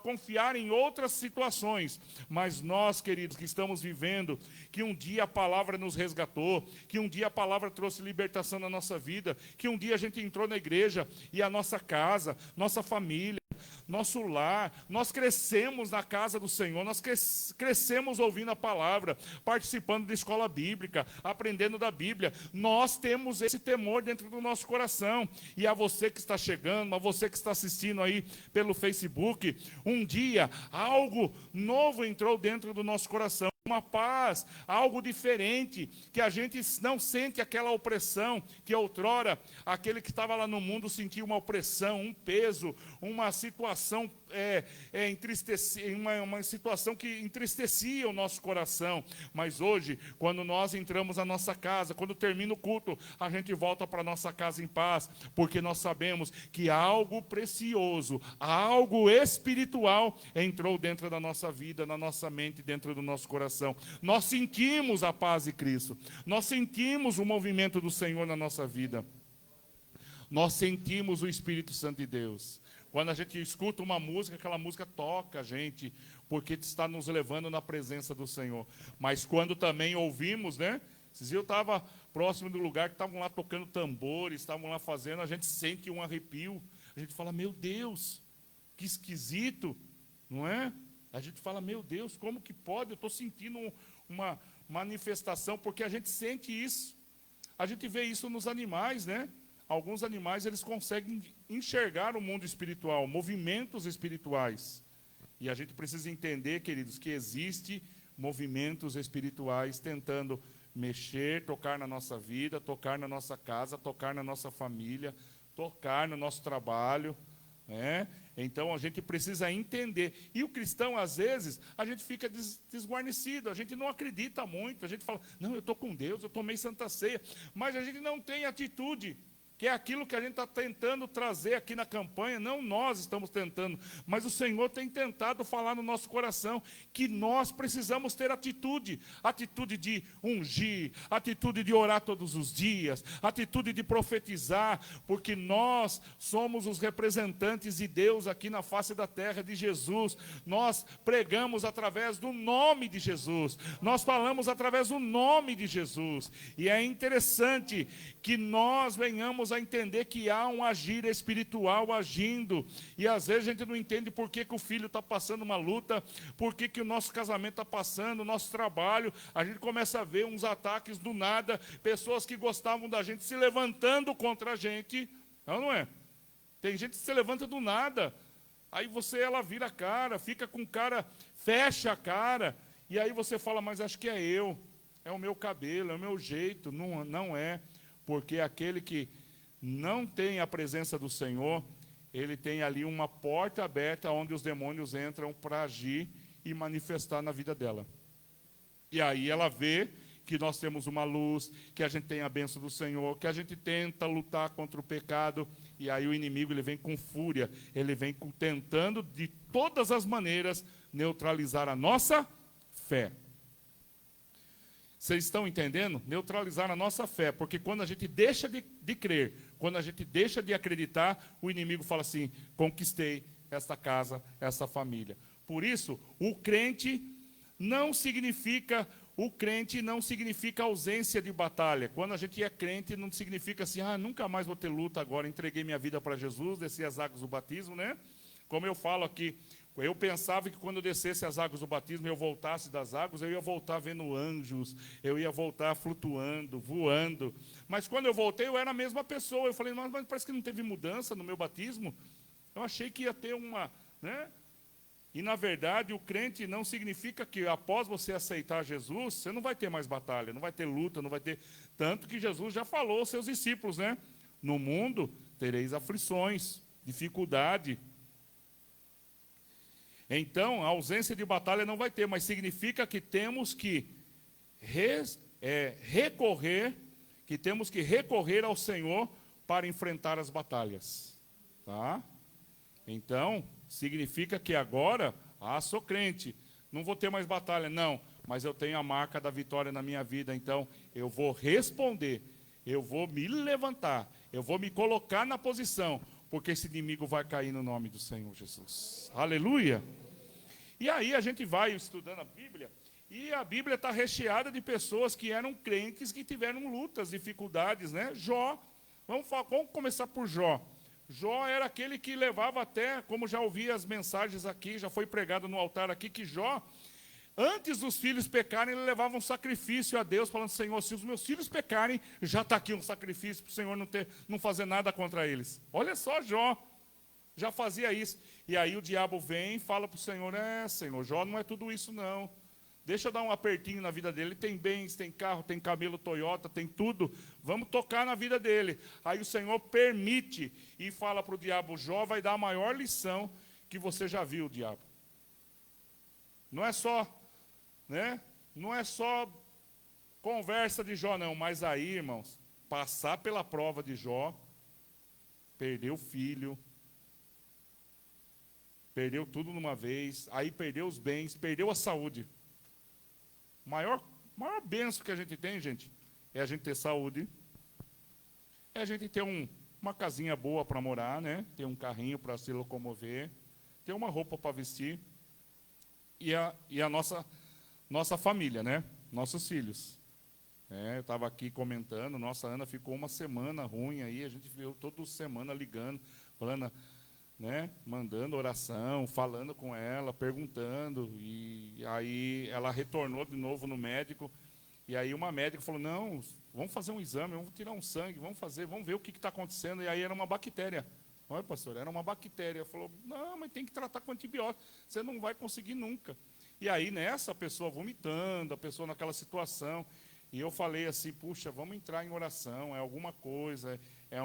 confiar em outras situações. Mas nós, queridos, que estamos vivendo, que um dia a palavra nos resgatou, que um dia a palavra trouxe libertação na nossa vida, que um dia a gente entrou na igreja e a nossa casa, nossa família, nosso lar, nós crescemos na casa do Senhor, nós crescemos ouvindo a palavra, participando da escola bíblica, aprendendo da Bíblia. Nós temos esse temor dentro do nosso coração. E a você que está chegando, a você que está assistindo aí pelo Facebook, um dia algo novo entrou dentro do nosso coração. Uma paz, algo diferente, que a gente não sente aquela opressão, que outrora, aquele que estava lá no mundo sentia uma opressão, um peso, uma situação uma situação que entristecia o nosso coração. Mas hoje, quando nós entramos na nossa casa, quando termina o culto, a gente volta para a nossa casa em paz, porque nós sabemos que algo precioso, algo espiritual entrou dentro da nossa vida, na nossa mente, dentro do nosso coração. Nós sentimos a paz de Cristo, nós sentimos o movimento do Senhor na nossa vida, nós sentimos o Espírito Santo de Deus. Quando a gente escuta uma música, aquela música toca a gente, porque está nos levando na presença do Senhor. Mas quando também ouvimos, né? Esses dias eu estava próximo do lugar que estavam lá tocando tambores, estavam lá fazendo, a gente sente um arrepio. A gente fala, meu Deus, que esquisito, não é? A gente fala, meu Deus, como que pode? Eu estou sentindo uma manifestação, porque a gente sente isso. A gente vê isso nos animais, né? Alguns animais, eles conseguem enxergar o mundo espiritual, movimentos espirituais. E a gente precisa entender, queridos, que existe movimentos espirituais tentando mexer, tocar na nossa vida, tocar na nossa casa, tocar na nossa família, tocar no nosso trabalho, né? Então a gente precisa entender. E o cristão, às vezes, a gente fica desguarnecido, a gente não acredita muito, a gente fala, não, eu estou com Deus, eu tomei Santa Ceia, mas a gente não tem atitude, que é aquilo que a gente está tentando trazer aqui na campanha. Não nós estamos tentando, mas o Senhor tem tentado falar no nosso coração, que nós precisamos ter atitude, atitude de ungir, atitude de orar todos os dias, atitude de profetizar, porque nós somos os representantes de Deus aqui na face da terra, de Jesus. Nós pregamos através do nome de Jesus, nós falamos através do nome de Jesus, e é interessante que nós venhamos a entender que há um agir espiritual agindo, e às vezes a gente não entende por que o filho está passando uma luta, por que o nosso casamento está passando, o nosso trabalho, a gente começa a ver uns ataques do nada, pessoas que gostavam da gente se levantando contra a gente, não é? Tem gente que se levanta do nada, aí ela vira a cara, fica com cara, fecha a cara, e aí você fala, mas acho que é o meu cabelo, é o meu jeito. Não, não é. Porque aquele que não tem a presença do Senhor, ele tem ali uma porta aberta onde os demônios entram para agir e manifestar na vida dela. E aí ela vê que nós temos uma luz, que a gente tem a bênção do Senhor, que a gente tenta lutar contra o pecado, e aí o inimigo ele vem com fúria, ele vem tentando de todas as maneiras neutralizar a nossa fé. Vocês estão entendendo? Neutralizar a nossa fé, porque quando a gente deixa de crer, quando a gente deixa de acreditar, o inimigo fala assim, conquistei esta casa, essa família. Por isso, o crente não significa ausência de batalha. Quando a gente é crente, não significa assim, nunca mais vou ter luta agora, entreguei minha vida para Jesus, desci as águas do batismo, né? Como eu falo aqui, eu pensava que quando eu descesse as águas do batismo, eu voltasse das águas, eu ia voltar vendo anjos, eu ia voltar flutuando, voando. Mas quando eu voltei, eu era a mesma pessoa. Eu falei, mas parece que não teve mudança no meu batismo. Eu achei que ia ter uma, né? E, na verdade, o crente não significa que após você aceitar Jesus, você não vai ter mais batalha, não vai ter luta, não vai ter... Tanto que Jesus já falou aos seus discípulos, né? No mundo tereis aflições, dificuldade. Então, a ausência de batalha não vai ter, mas significa que temos que recorrer ao Senhor para enfrentar as batalhas. Tá? Então, significa que agora, sou crente, não vou ter mais batalha, não, mas eu tenho a marca da vitória na minha vida, então eu vou responder, eu vou me levantar, eu vou me colocar na posição, porque esse inimigo vai cair no nome do Senhor Jesus. Aleluia! E aí a gente vai estudando a Bíblia, e a Bíblia está recheada de pessoas que eram crentes, que tiveram lutas, dificuldades, né? Jó, vamos começar por Jó. Jó era aquele que levava até, como já ouvi as mensagens aqui, já foi pregado no altar aqui, que Jó, antes dos filhos pecarem, ele levava um sacrifício a Deus, falando, Senhor, se os meus filhos pecarem, já está aqui um sacrifício para o Senhor não fazer nada contra eles. Olha só, Jó já fazia isso. E aí o diabo vem e fala para o Senhor, Senhor, Jó não é tudo isso não. Deixa eu dar um apertinho na vida dele. Ele tem bens, tem carro, tem camelo Toyota, tem tudo. Vamos tocar na vida dele. Aí o Senhor permite e fala para o diabo, Jó vai dar a maior lição que você já viu, diabo. Não é só, né? Não é só conversa de Jó, não. Mas aí, irmãos, passar pela prova de Jó, perdeu o filho, perdeu tudo numa vez, aí perdeu os bens, perdeu a saúde. Maior bênção que a gente tem, gente, é a gente ter saúde, é a gente ter uma casinha boa para morar, né? Ter um carrinho para se locomover, ter uma roupa para vestir, e a nossa família, né? Nossos filhos. Eu estava aqui comentando, nossa Ana ficou uma semana ruim aí, a gente veio toda semana ligando, falando, né, mandando oração, falando com ela, perguntando, e aí ela retornou de novo no médico, e aí uma médica falou, não, vamos fazer um exame, vamos tirar um sangue, vamos ver o que está acontecendo, e aí era uma bactéria. Olha, pastor, era uma bactéria. Falou, não, mas tem que tratar com antibiótico, você não vai conseguir nunca. E aí nessa, a pessoa vomitando, a pessoa naquela situação, E eu falei assim, puxa, vamos entrar em oração, é alguma coisa, é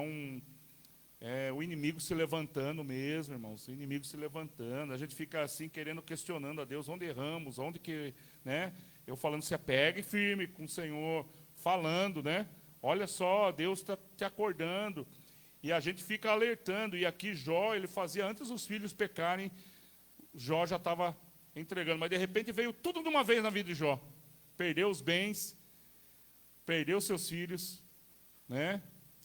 o inimigo se levantando mesmo, irmãos, o inimigo se levantando. A gente fica assim, querendo, questionando a Deus, onde erramos, onde que, né? Eu falando, você pegue firme com o Senhor, falando, né? Olha só, Deus está te acordando. E a gente fica alertando. E aqui Jó, ele fazia antes dos filhos pecarem, Jó já estava entregando. Mas de repente veio tudo de uma vez na vida de Jó. Perdeu os bens, perdeu seus filhos, né?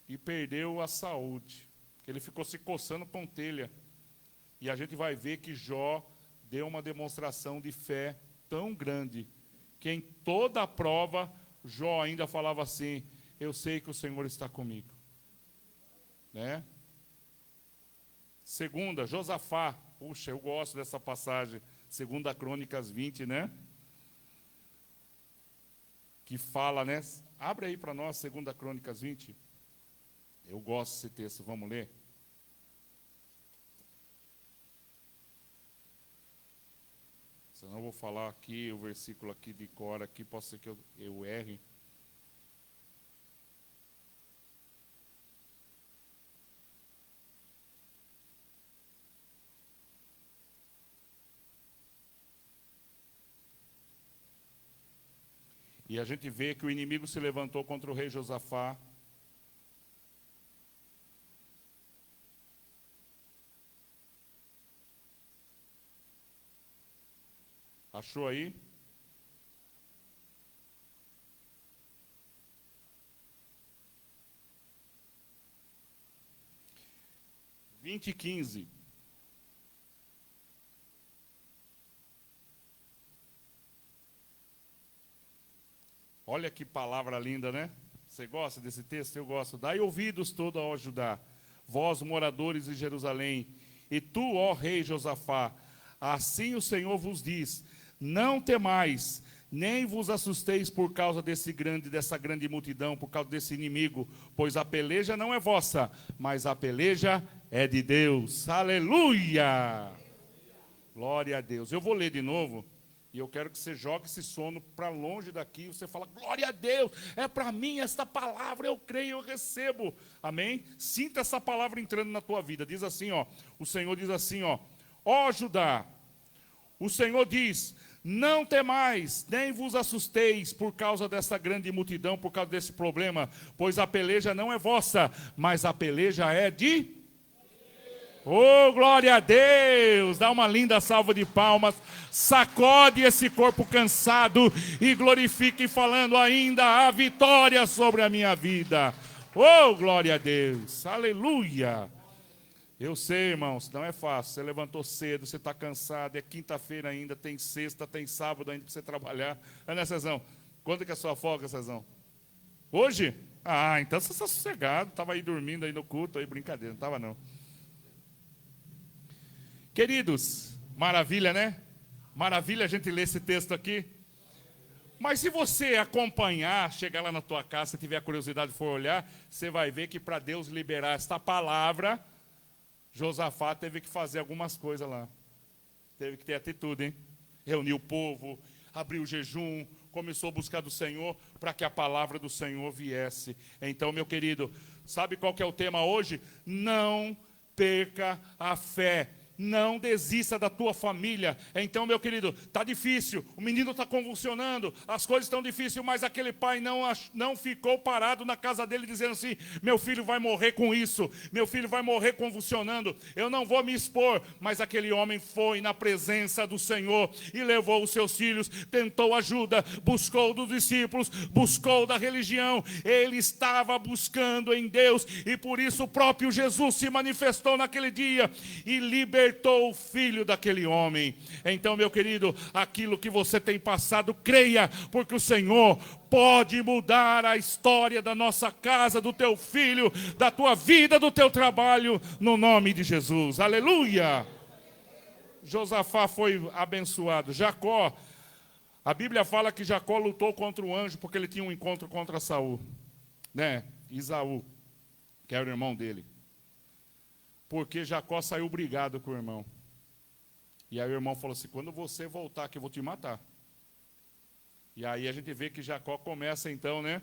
E perdeu a saúde. Ele ficou se coçando com telha. E a gente vai ver que Jó deu uma demonstração de fé tão grande, que em toda a prova, Jó ainda falava assim, eu sei que o Senhor está comigo. Né? Segunda, Josafá. Puxa, eu gosto dessa passagem. Segunda Crônicas 20, né? Que fala, né? Abre aí para nós, Segunda Crônicas 20. Eu gosto desse texto, vamos ler? Senão eu vou falar aqui, o versículo aqui de cor, aqui pode ser que eu erre. E a gente vê que o inimigo se levantou contra o rei Josafá. Achou aí? Vinte e 15. Olha que palavra linda, né? Você gosta desse texto? Eu gosto. Dai ouvidos todo ao Judá, vós moradores de Jerusalém, e tu, ó rei Josafá, assim o Senhor vos diz, não temais, nem vos assusteis por causa dessa grande multidão, por causa desse inimigo, pois a peleja não é vossa, mas a peleja é de Deus. Aleluia! Glória a Deus. Eu vou ler de novo. E eu quero que você jogue esse sono para longe daqui. Você fala, glória a Deus, é para mim esta palavra, eu creio, eu recebo. Amém? Sinta essa palavra entrando na tua vida. Diz assim, ó, o Senhor diz assim, ó Judá, o Senhor diz, não temais, nem vos assusteis por causa dessa grande multidão, por causa desse problema, pois a peleja não é vossa, mas a peleja é de... Oh, glória a Deus! Dá uma linda salva de palmas, sacode esse corpo cansado e glorifique falando ainda a vitória sobre a minha vida. Oh, glória a Deus! Aleluia! Eu sei, irmãos, não é fácil. Você levantou cedo, você está cansado, é quinta-feira ainda, tem sexta, tem sábado ainda para você trabalhar. Né, Cezão? Quando que é a sua folga, Cezão? Hoje? Ah, então você está sossegado. Estava aí dormindo aí no culto, aí brincadeira, não estava não. Queridos, maravilha, né? Maravilha a gente ler esse texto aqui. Mas se você acompanhar, chegar lá na tua casa, se tiver curiosidade e for olhar, você vai ver que para Deus liberar esta palavra, Josafá teve que fazer algumas coisas lá. Teve que ter atitude, hein? Reuniu o povo, abriu o jejum, começou a buscar do Senhor para que a palavra do Senhor viesse. Então, meu querido, sabe qual que é o tema hoje? Não perca a fé. Não desista da tua família. Então, meu querido, está difícil, o menino está convulsionando, as coisas estão difíceis, mas aquele pai não ficou parado na casa dele dizendo assim, meu filho vai morrer com isso, meu filho vai morrer convulsionando, eu não vou me expor. Mas aquele homem foi na presença do Senhor e levou os seus filhos, tentou ajuda, buscou dos discípulos, buscou da religião, ele estava buscando em Deus, e por isso o próprio Jesus se manifestou naquele dia e libertou o filho daquele homem. Então, meu querido, aquilo que você tem passado, creia, porque o Senhor pode mudar a história da nossa casa, do teu filho, da tua vida, do teu trabalho, no nome de Jesus. Aleluia! Josafá foi abençoado. Jacó, a Bíblia fala que Jacó lutou contra o anjo porque ele tinha um encontro contra Saul, né? Isaú, que era o irmão dele. Porque Jacó saiu brigado com o irmão. E aí o irmão falou assim, quando você voltar aqui eu vou te matar. E aí a gente vê que Jacó começa então, né?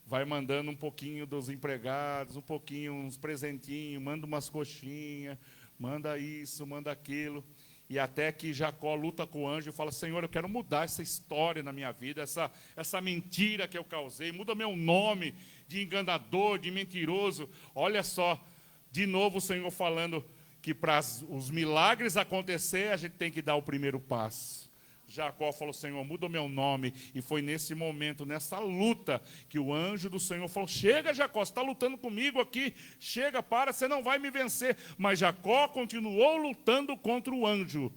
Vai mandando um pouquinho dos empregados, um pouquinho, uns presentinhos, manda umas coxinhas, manda isso, manda aquilo. E até que Jacó luta com o anjo e fala, Senhor, eu quero mudar essa história na minha vida, essa mentira que eu causei, muda meu nome de enganador, de mentiroso. Olha só, de novo o Senhor falando que para os milagres acontecer, a gente tem que dar o primeiro passo. Jacó falou, Senhor, muda o meu nome. E foi nesse momento, nessa luta, que o anjo do Senhor falou, chega Jacó, você está lutando comigo aqui, chega, para, você não vai me vencer. Mas Jacó continuou lutando contra o anjo.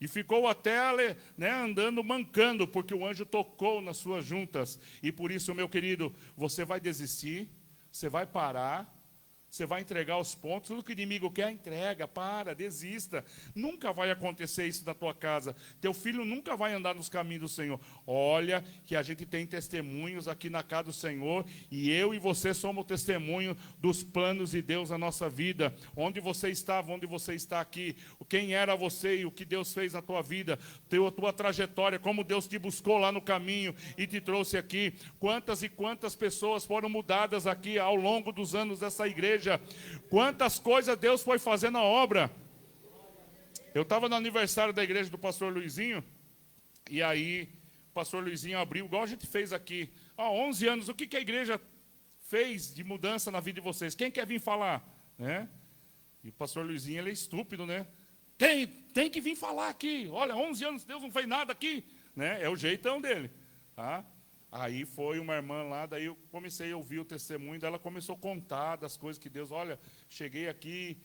E ficou até, né, andando mancando, porque o anjo tocou nas suas juntas. E por isso, meu querido, você vai desistir, você vai parar, você vai entregar os pontos, tudo que o inimigo quer, entrega, para, desista. Nunca vai acontecer isso na tua casa. Teu filho nunca vai andar nos caminhos do Senhor. Olha que a gente tem testemunhos aqui na casa do Senhor, e eu e você somos testemunho dos planos de Deus na nossa vida. Onde você estava, onde você está aqui, quem era você e o que Deus fez na tua vida, a tua trajetória, como Deus te buscou lá no caminho e te trouxe aqui. Quantas e quantas pessoas foram mudadas aqui ao longo dos anos dessa igreja. Quantas coisas Deus foi fazendo a obra. Eu estava no aniversário da igreja do pastor Luizinho, e aí o pastor Luizinho abriu, igual a gente fez aqui, 11 anos, o que a igreja fez de mudança na vida de vocês? Quem quer vir falar? Né? E o pastor Luizinho, ele é estúpido, né? Tem que vir falar aqui. Olha, 11 anos Deus não fez nada aqui. Né? É o jeitão dele. Tá? Aí foi uma irmã lá, daí eu comecei a ouvir o testemunho dela, começou a contar das coisas que Deus, olha, cheguei aqui,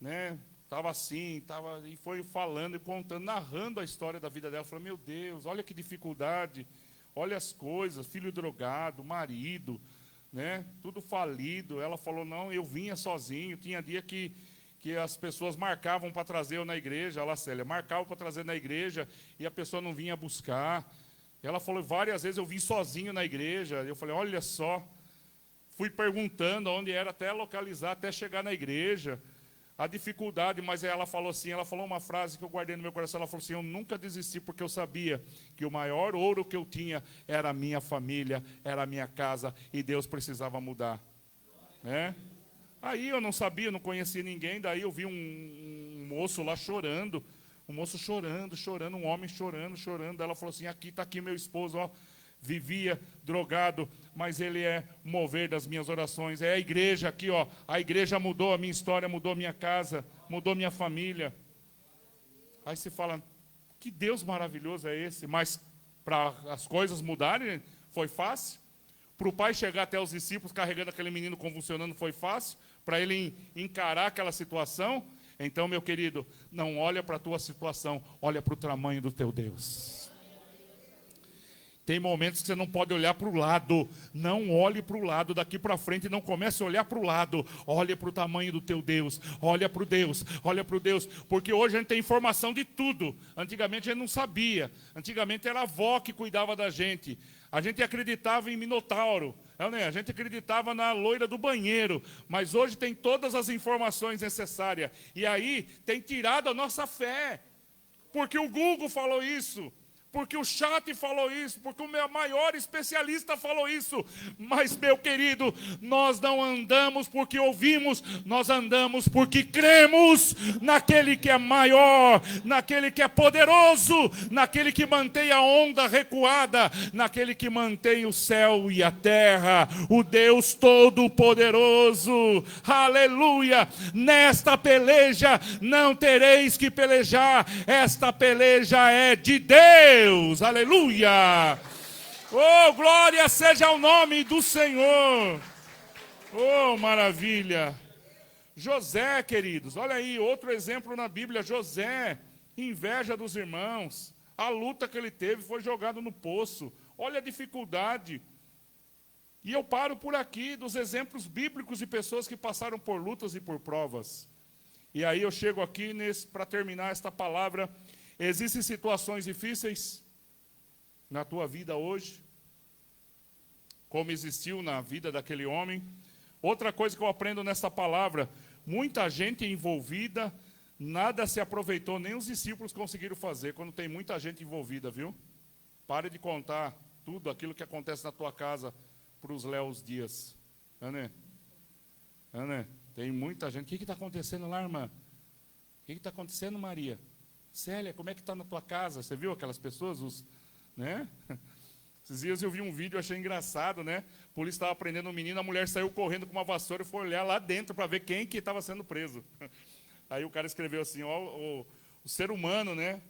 né, estava assim, e foi falando e contando, narrando a história da vida dela. Eu falei, meu Deus, olha que dificuldade, olha as coisas, filho drogado, marido, né, tudo falido. Ela falou, não, eu vinha sozinho, tinha dia que as pessoas marcavam para trazer eu na igreja, olha lá, Célia, marcavam para trazer na igreja e a pessoa não vinha buscar. Ela falou, várias vezes eu vim sozinho na igreja. Eu falei, olha só. Fui perguntando onde era até localizar, até chegar na igreja. A dificuldade, mas ela falou assim, ela falou uma frase que eu guardei no meu coração. Ela falou assim, eu nunca desisti porque eu sabia que o maior ouro que eu tinha era a minha família, era a minha casa, e Deus precisava mudar. Né? Aí eu não sabia, não conhecia ninguém, daí eu vi um moço lá chorando. Um moço chorando, um homem chorando. Ela falou assim, aqui está aqui meu esposo, ó, vivia drogado, mas ele é o mover das minhas orações. É a igreja aqui, ó, a igreja mudou a minha história, mudou a minha casa, mudou a minha família. Aí você fala, que Deus maravilhoso é esse? Mas para as coisas mudarem, foi fácil? Para o pai chegar até os discípulos carregando aquele menino convulsionando, foi fácil? Para ele encarar aquela situação? Então, meu querido, não olha para a tua situação, olha para o tamanho do teu Deus. Tem momentos que você não pode olhar para o lado. Não olhe para o lado, daqui para frente não comece a olhar para o lado. Olha para o tamanho do teu Deus. Olha para o Deus, olha para o Deus. Porque hoje a gente tem informação de tudo. Antigamente a gente não sabia. Antigamente era a avó que cuidava da gente. A gente acreditava em Minotauro. A gente acreditava na loira do banheiro. Mas hoje tem todas as informações necessárias. E aí tem tirado a nossa fé. Porque o Google falou isso. Porque o chat falou isso, porque o meu maior especialista falou isso. Mas, meu querido, nós não andamos porque ouvimos, nós andamos porque cremos naquele que é maior, naquele que é poderoso, naquele que mantém a onda recuada, naquele que mantém o céu e a terra, o Deus Todo-Poderoso. Aleluia! Nesta peleja não tereis que pelejar, esta peleja é de Deus. Aleluia! Oh, glória seja o nome do Senhor. Oh, maravilha. José, queridos, olha aí, outro exemplo na Bíblia. José, inveja dos irmãos. A luta que ele teve, foi jogado no poço. Olha a dificuldade. E eu paro por aqui, dos exemplos bíblicos de pessoas que passaram por lutas e por provas. E aí eu chego aqui para terminar esta palavra. Existem situações difíceis na tua vida hoje, como existiu na vida daquele homem. Outra coisa que eu aprendo nessa palavra, muita gente envolvida, nada se aproveitou, nem os discípulos conseguiram fazer, quando tem muita gente envolvida, viu? Pare de contar tudo aquilo que acontece na tua casa para os Léos Dias. Né? Tem muita gente. O que está acontecendo lá, irmã? O que está acontecendo, Maria? Célia, como é que está na tua casa? Você viu aquelas pessoas, né? Esses dias eu vi um vídeo, achei engraçado, né? A polícia estava prendendo um menino, a mulher saiu correndo com uma vassoura e foi olhar lá dentro para ver quem que estava sendo preso. Aí o cara escreveu assim, ó, o ser humano, né?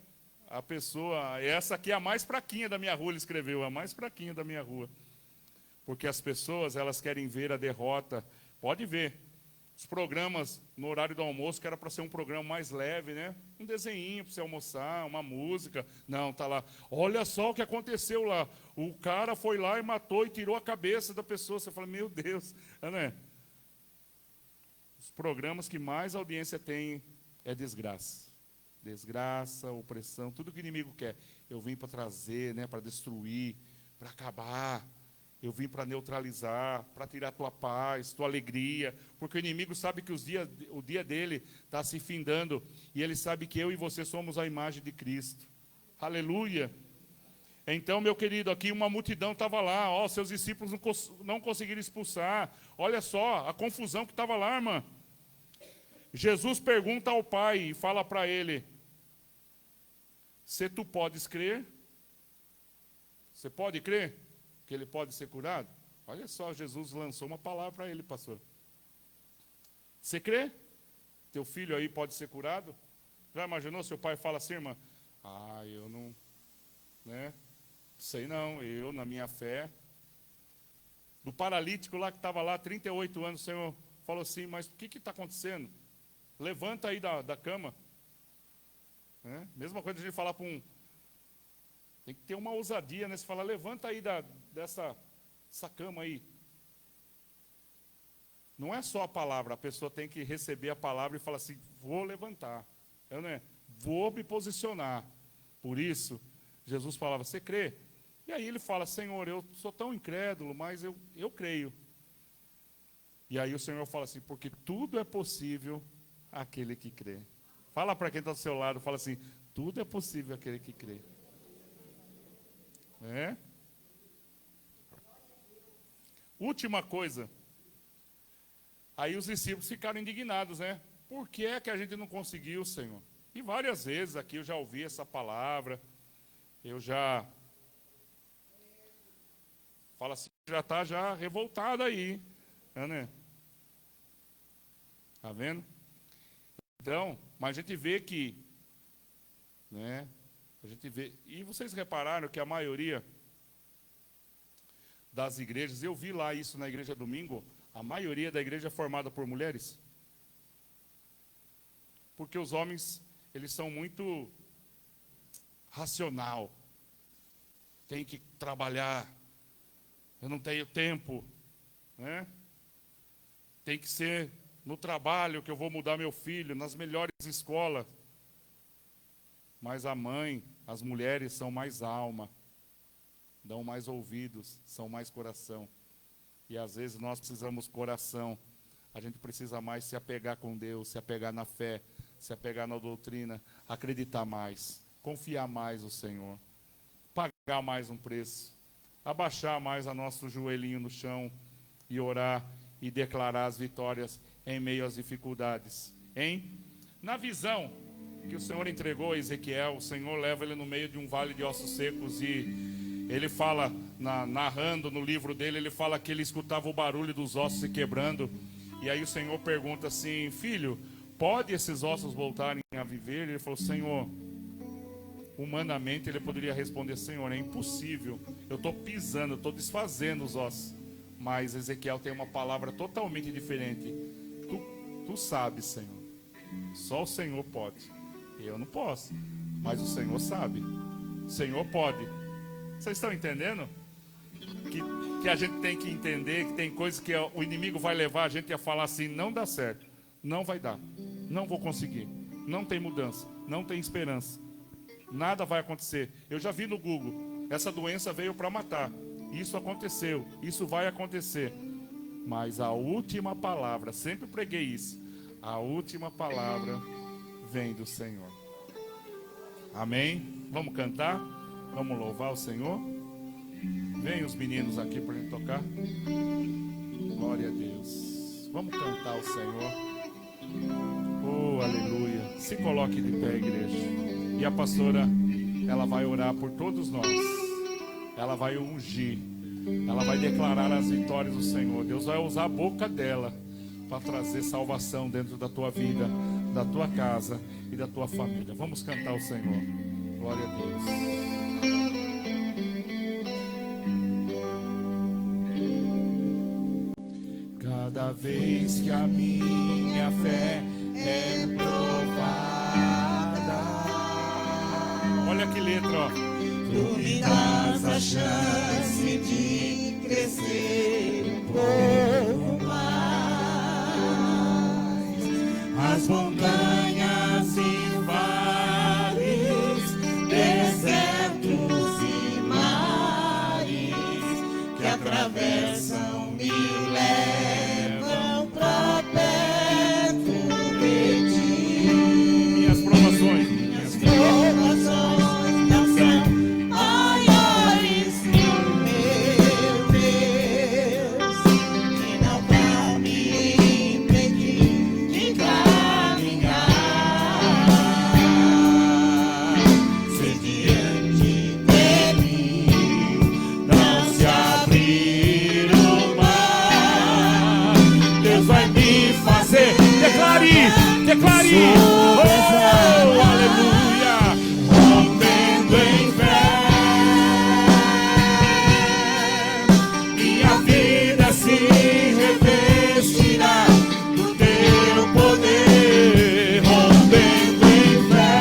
A pessoa, essa aqui é a mais fraquinha da minha rua, ele escreveu, a mais fraquinha da minha rua. Porque as pessoas, elas querem ver a derrota. Pode ver. Os programas no horário do almoço, que era para ser um programa mais leve, né? Um desenhinho para você almoçar, uma música. Não, tá lá. Olha só o que aconteceu lá. O cara foi lá e matou e tirou a cabeça da pessoa. Você fala, meu Deus, né? Os programas que mais audiência tem é desgraça. Desgraça, opressão, tudo que o inimigo quer. Eu vim para trazer, né? Para destruir, para acabar. Eu vim para neutralizar, para tirar tua paz, tua alegria, porque o inimigo sabe que o dia dele está se findando, e ele sabe que eu e você somos a imagem de Cristo. Aleluia! Então, meu querido, aqui uma multidão estava lá, ó, seus discípulos não conseguiram expulsar. Olha só a confusão que estava lá, irmã. Jesus pergunta ao Pai e fala para ele, se tu podes crer, você pode crer? Que ele pode ser curado? Olha só, Jesus lançou uma palavra para ele, pastor. Você crê? Teu filho aí pode ser curado? Já imaginou seu pai fala assim, irmã? Ah, eu não, né? Sei não, eu na minha fé. Do paralítico lá que estava lá, 38 anos, o Senhor falou assim, mas o que está acontecendo? Levanta aí da cama. Mesma coisa de a gente falar para um... Tem que ter uma ousadia, né? Você fala, levanta aí dessa cama aí. Não é só a palavra, a pessoa tem que receber a palavra e falar assim, vou levantar. Vou me posicionar. Por isso, Jesus falava, você crê? E aí ele fala, Senhor, eu sou tão incrédulo, mas eu creio. E aí o Senhor fala assim, porque tudo é possível àquele que crê. Fala para quem está do seu lado, fala assim, tudo é possível àquele que crê. Última coisa. Aí os discípulos ficaram indignados, né? Por que é que a gente não conseguiu, Senhor? E várias vezes aqui eu já ouvi essa palavra. Eu já... Fala assim, já está já revoltado aí. Né? Tá vendo? Então, mas a gente vê que... né? A gente vê, e vocês repararam que a maioria das igrejas, eu vi lá isso na igreja domingo, a maioria da igreja é formada por mulheres. Porque os homens, eles são muito racional. Tem que trabalhar. Eu não tenho tempo. Né? Tem que ser no trabalho que eu vou mudar meu filho, nas melhores escolas. Mas a mãe, as mulheres são mais alma, dão mais ouvidos, são mais coração. E às vezes nós precisamos coração. A gente precisa mais se apegar com Deus, se apegar na fé, se apegar na doutrina, acreditar mais, confiar mais no Senhor, pagar mais um preço, abaixar mais a nosso joelhinho no chão e orar e declarar as vitórias em meio às dificuldades. Na visão que o Senhor entregou a Ezequiel, o Senhor leva ele no meio de um vale de ossos secos e ele fala, narrando no livro dele, ele fala que ele escutava o barulho dos ossos se quebrando. E aí o Senhor pergunta assim, filho, pode esses ossos voltarem a viver? Ele falou, Senhor, humanamente ele poderia responder, Senhor, é impossível, eu estou pisando, eu estou desfazendo os ossos. Mas Ezequiel tem uma palavra totalmente diferente. Tu sabes, Senhor, só o Senhor pode. Eu não posso, mas o Senhor sabe. O Senhor pode. Vocês estão entendendo? Que a gente tem que entender que tem coisas que o inimigo vai levar a gente a falar assim, não dá certo, não vai dar, não vou conseguir, não tem mudança, não tem esperança, nada vai acontecer. Eu já vi no Google, essa doença veio para matar, isso aconteceu, isso vai acontecer. Mas a última palavra, sempre preguei isso, a última palavra vem do Senhor. Amém? Vamos cantar? Vamos louvar o Senhor? Vem os meninos aqui para a gente tocar. Glória a Deus. Vamos cantar ao Senhor. Oh, aleluia. Se coloque de pé, igreja. E a pastora, ela vai orar por todos nós. Ela vai ungir. Ela vai declarar as vitórias do Senhor. Deus vai usar a boca dela para trazer salvação dentro da tua vida, da tua casa e da tua família. Vamos cantar ao Senhor. Glória a Deus. Cada vez que a minha fé é provada, olha que letra, ó. Tu me dás a chance de crescer um pouco mais. As montanhas e vales, desertos e mares que atravessam me levam pra perto de ti. Minhas provações não são maiores que o meu Deus, que não vai me impedir de caminhar. Se diante de mim não se abrir o mar, Deus vai me fazer. Declare, declare. Oh, aleluia. rompendo em fé, minha vida se revestirá do teu poder. Rompendo em fé,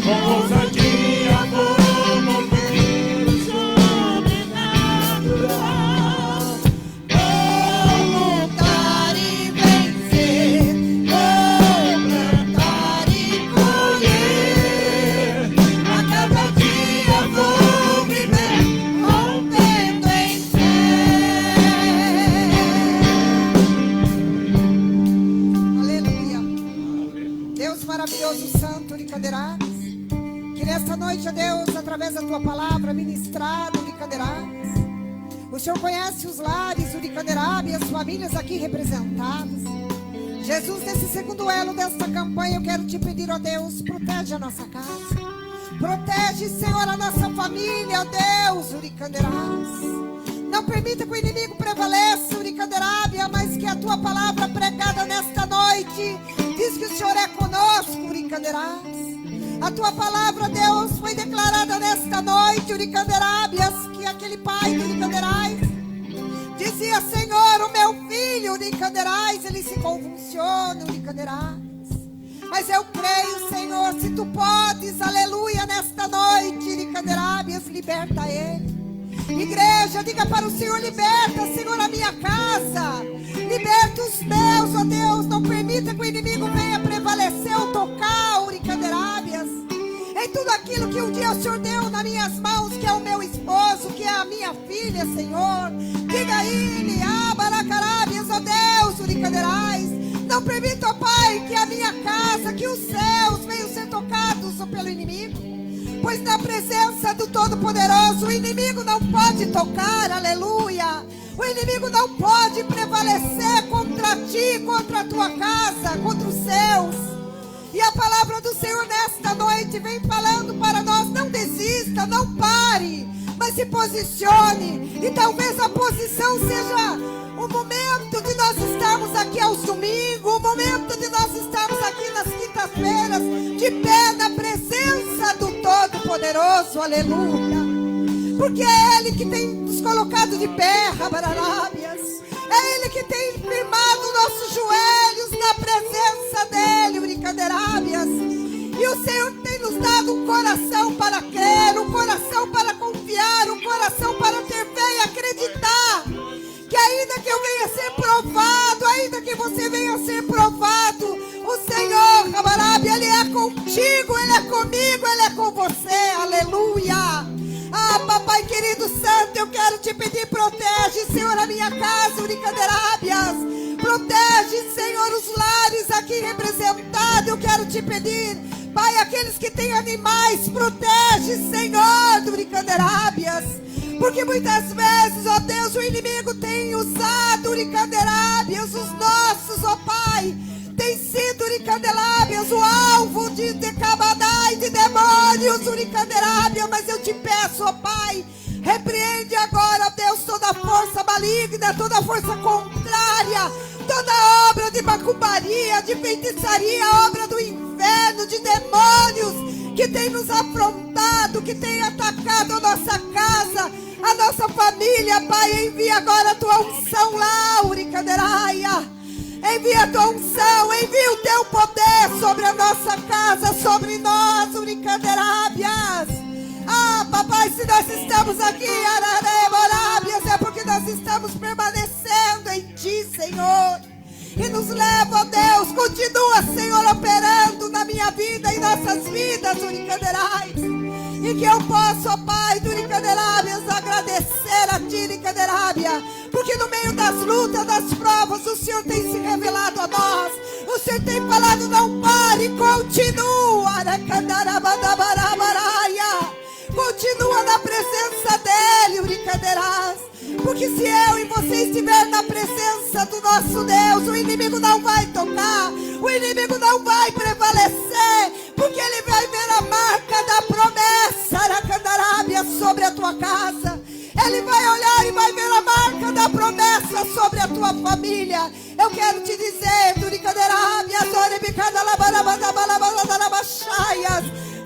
com ousadia vou mover o sobrenatural. Vou lutar e vencer, vou plantar e colher. A cada dia vou viver rompendo em fé. Aleluia. Deus maravilhoso, santo de Cadeiras, que nesta noite, ó Deus, através da tua palavra ministrada de Cadeiras, o Senhor conhece os lares de Cadeiras e as famílias aqui representadas. Jesus, nesse segundo elo desta campanha, eu quero te pedir, ó Deus, protege a nossa casa, protege, Senhor, a nossa família, ó Deus, Uricanderás. Não permita que o inimigo prevaleça, Uricanderábia, mas que a tua palavra pregada nesta noite diz que o Senhor é conosco, Uricanderás. A tua palavra, Deus, foi declarada nesta noite, Uricanderábias, que aquele pai de Uricanderais dizia: Senhor, o meu filho, Uricanderais, ele se convulsiona, Uricanderais. Mas eu creio, Senhor, se tu podes, aleluia, nesta noite, Uricanderábias, liberta ele. Igreja, diga para o Senhor: liberta, Senhor, a minha casa, liberta os meus, ó Deus. Não permita que o inimigo venha prevalecer ou tocar, Uricanderábias, em tudo aquilo que um dia o Senhor deu nas minhas mãos, que é o meu esposo, que é a minha filha, Senhor. Diga a ele: Abaracarábias, ó Deus, Uricanderais. Não permita, ó Pai, que a minha casa, que os céus venham ser tocados pelo inimigo, pois na presença do Todo-Poderoso o inimigo não pode tocar, aleluia. O inimigo não pode prevalecer contra ti, contra a tua casa, contra os céus. E a palavra do Senhor nesta noite vem falando para nós: não desista, não pare, mas se posicione. E talvez a posição seja o momento de nós estarmos aqui aos domingos, o momento de nós estarmos aqui nas quintas-feiras, de pé na presença do Todo-Poderoso, aleluia. Porque é Ele que tem nos colocado de pé, Rabararábias. É Ele que tem firmado nossos joelhos na presença dEle, Uricanderábias. E o Senhor tem nos dado um coração para crer, um coração para confiar, um coração para ter fé e acreditar que ainda que eu venha ser provado, ainda que você venha ser provado, o Senhor, Rabarábia, Ele é contigo, Ele é comigo, Ele é com você, aleluia. Ah, papai querido santo, eu quero te pedir: protege, Senhor, a minha casa, Uricanderábias. Protege, Senhor, os lares aqui representados. Eu quero te pedir: Pai, aqueles que têm animais, protege, Senhor, do Uricanderábias. Porque muitas vezes, ó Deus, o inimigo tem usado Uricanderábias, os nossos, ó Pai, tem sido Uricanderábias, o alvo de Decabadai, de demônios, Uricanderábia. Mas eu te peço, ó Pai, repreende agora, ó Deus, toda força maligna, toda força contrária, toda obra de macumbaria, de feitiçaria, obra do inferno, de demônios que tem nos afrontado, que tem atacado a nossa casa, a nossa família. Pai, envia agora a tua unção lá, Uricanderáia. Envia a tua unção, envia o teu poder sobre a nossa casa, sobre nós, Uricanderábias. Ah, papai, se nós estamos aqui, Araremorábias, é porque nós estamos permanecendo em ti, Senhor. E nos leva, ó Deus, continua, Senhor, operando na minha vida e nossas vidas, Uricanderais. E que eu possa, ó Pai, do Uricanderábias, agradecer a ti, Uricanderábia. Porque no meio das lutas, das provas, o Senhor tem se revelado a nós. O Senhor tem falado, não pare, continua, continua na presença dEle, Uricanderás. Porque se eu e você estiver na presença do nosso Deus, o inimigo não vai tocar, o inimigo não vai prevalecer, porque ele vai ver a marca da promessa, Aracandarábia, sobre a tua casa. Ele vai olhar e vai ver a marca da promessa sobre a tua família. Eu quero te dizer,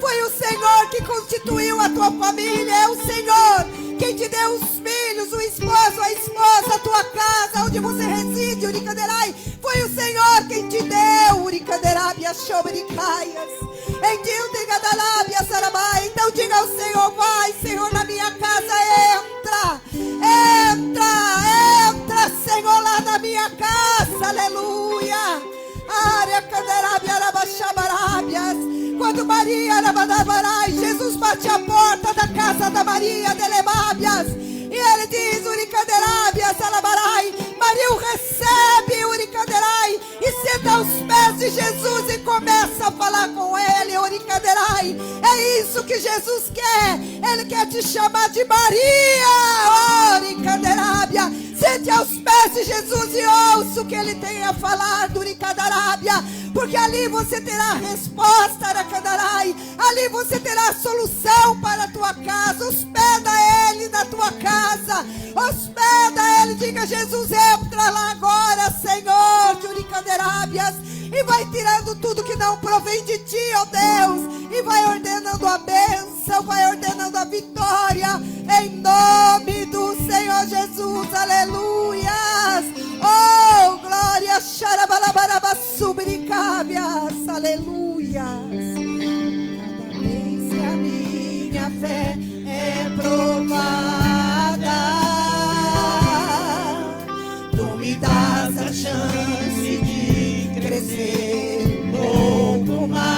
foi o Senhor que constituiu a tua família. É o Senhor quem te deu os filhos, o esposo, a esposa, a tua casa, onde você reside, Uricanderai. Foi o Senhor quem te deu, Uricanderábia, Shomericaias. Então diga ao Senhor, vai, Senhor, na minha casa, entra, Senhor, lá na minha casa, aleluia. Quando Maria, Jesus bate a porta da casa da Maria, Delemábias, e ele diz, Uricanderábias, Alabarai. Maria o recebe, Uricanderai, e senta aos pés de Jesus e começa a falar com ele, Uricanderai. É isso que Jesus quer. Ele quer te chamar de Maria, Uricanderábia. Sente aos pés de Jesus e ouça o que ele tem a falar, Uricanderábia. Porque ali você terá a resposta, Aracandarai. Ali você terá a solução para a tua casa. Hospeda ele na tua casa. Hospeda ele. Diga, Jesus, entra lá agora, Senhor, de Uricanderábias. E vai tirando tudo que não provém de ti, ó Deus. E vai ordenando a bênção, vai ordenando a vitória. Em nome do Senhor Jesus, aleluias. Oh, glória, xarabalabarabassubiricábias, aleluias. Cada vez que a minha fé é provada, tu me dás a chance de crescer um pouco mais.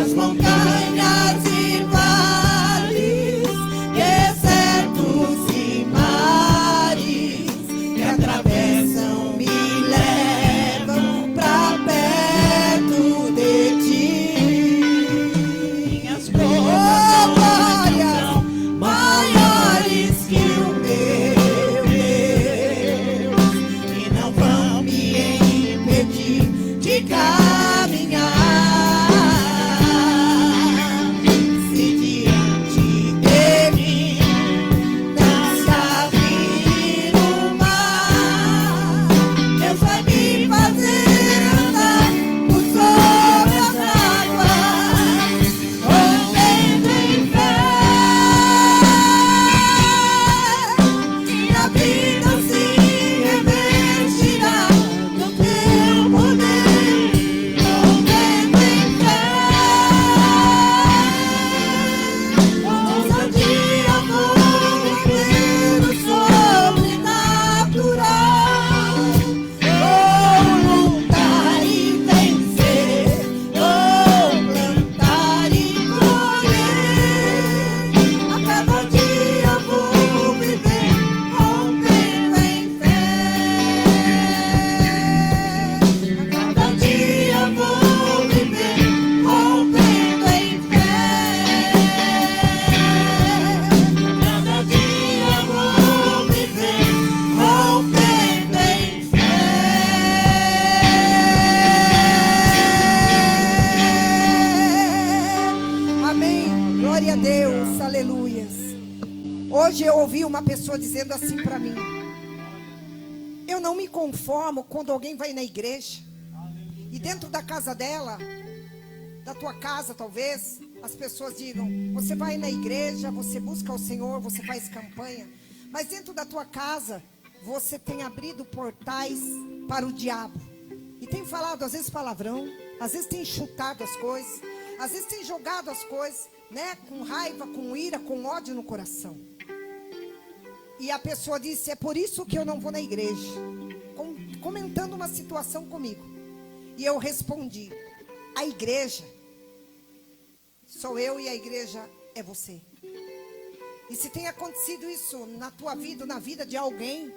As montanhas e vales, desertos e mares que atravessam me levam pra perto de ti. Minhas provações são maiores que o meu Deus, e não vão me impedir de caminhar. Se diante de mim não se abrir o mar, Deus vai me fazer andar por sobre as águas, rompendo em fé. Minha vida se revestirá do teu poder. Hoje eu ouvi uma pessoa dizendo assim para mim: eu não me conformo quando alguém vai na igreja e dentro da casa dela, da tua casa talvez, as pessoas digam: você vai na igreja, você busca o Senhor, você faz campanha, mas dentro da tua casa você tem abrido portais para o diabo e tem falado às vezes palavrão, às vezes tem chutado as coisas, às vezes tem jogado as coisas, né, com raiva, com ira, com ódio no coração. E a pessoa disse: é por isso que eu não vou na igreja, comentando uma situação comigo. E eu respondi: a igreja sou eu e a igreja é você. E se tem acontecido isso na tua vida, na vida de alguém,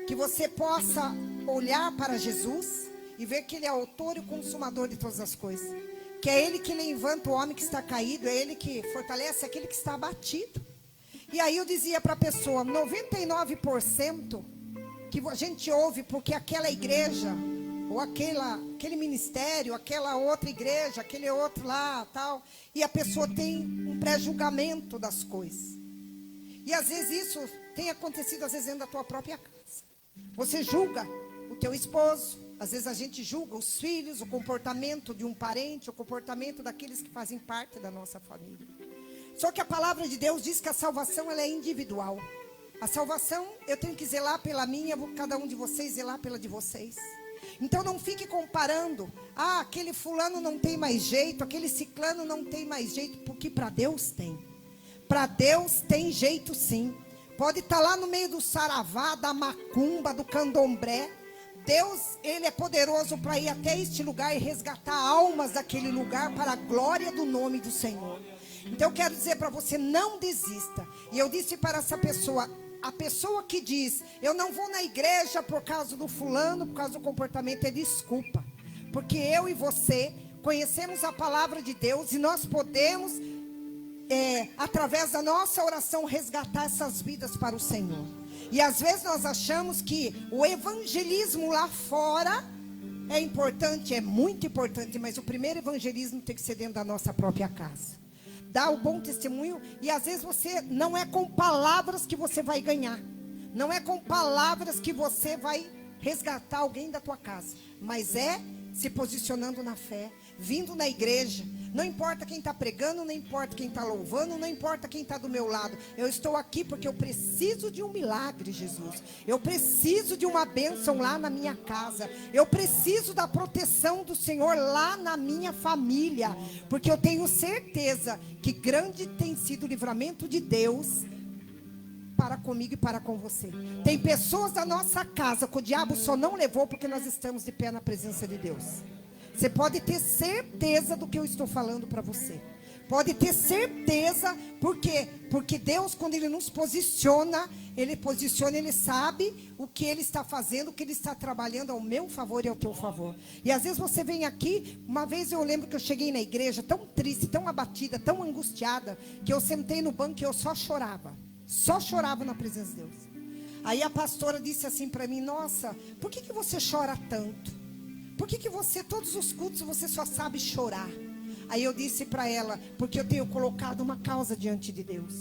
que você possa olhar para Jesus e ver que Ele é o autor e o consumador de todas as coisas. Que é Ele que levanta o homem que está caído, é Ele que fortalece aquele que está abatido. E aí eu dizia para a pessoa: 99% que a gente ouve porque aquela igreja, ou aquele ministério, aquela outra igreja, aquele outro lá, tal. E a pessoa tem um pré-julgamento das coisas. E às vezes isso tem acontecido, às vezes dentro da tua própria casa. Você julga o teu esposo, às vezes a gente julga os filhos, o comportamento de um parente, o comportamento daqueles que fazem parte da nossa família. Só que a palavra de Deus diz que a salvação ela é individual. A salvação, eu tenho que zelar pela minha, cada um de vocês zelar pela de vocês. Então não fique comparando: ah, aquele fulano não tem mais jeito, aquele ciclano não tem mais jeito, porque para Deus tem. Para Deus tem jeito sim. Pode estar lá no meio do saravá, da macumba, do candomblé. Deus, Ele é poderoso para ir até este lugar e resgatar almas daquele lugar para a glória do nome do Senhor. Então eu quero dizer para você: não desista. E eu disse para essa pessoa: a pessoa que diz: eu não vou na igreja por causa do fulano, por causa do comportamento, é desculpa. Porque eu e você conhecemos a palavra de Deus e nós podemos, através da nossa oração, resgatar essas vidas para o Senhor. E às vezes nós achamos que o evangelismo lá fora é importante, é muito importante, mas o primeiro evangelismo tem que ser dentro da nossa própria casa. Dá o bom testemunho. E às vezes você não é com palavras que você vai ganhar, não é com palavras que você vai resgatar alguém da tua casa, mas é se posicionando na fé, vindo na igreja. Não importa quem está pregando, não importa quem está louvando, não importa quem está do meu lado. Eu estou aqui porque eu preciso de um milagre, Jesus. Eu preciso de uma bênção lá na minha casa. Eu preciso da proteção do Senhor lá na minha família. Porque eu tenho certeza que grande tem sido o livramento de Deus para comigo e para com você. Tem pessoas da nossa casa que o diabo só não levou porque nós estamos de pé na presença de Deus. Você pode ter certeza do que eu estou falando para você. Pode ter certeza. Por quê? Porque Deus, quando Ele nos posiciona, Ele sabe o que Ele está fazendo, o que Ele está trabalhando ao meu favor e ao teu favor. E às vezes você vem aqui. Uma vez eu lembro que eu cheguei na igreja tão triste, tão abatida, tão angustiada, que eu sentei no banco e eu só chorava. Só chorava na presença de Deus. Aí a pastora disse assim para mim: nossa, por que você chora tanto? Por que você, todos os cultos, você só sabe chorar? Aí eu disse para ela: porque eu tenho colocado uma causa diante de Deus.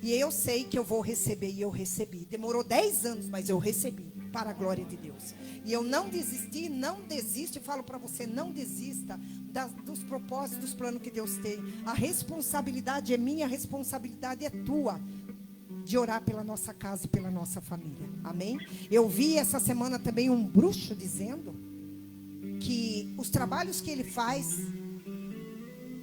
E eu sei que eu vou receber, e eu recebi. Demorou 10 anos, mas eu recebi, para a glória de Deus. E eu não desisti, não desisto. E falo para você: não desista dos propósitos, dos planos que Deus tem. A responsabilidade é minha, a responsabilidade é tua, de orar pela nossa casa e pela nossa família. Amém? Eu vi essa semana também um bruxo dizendo que os trabalhos que ele faz,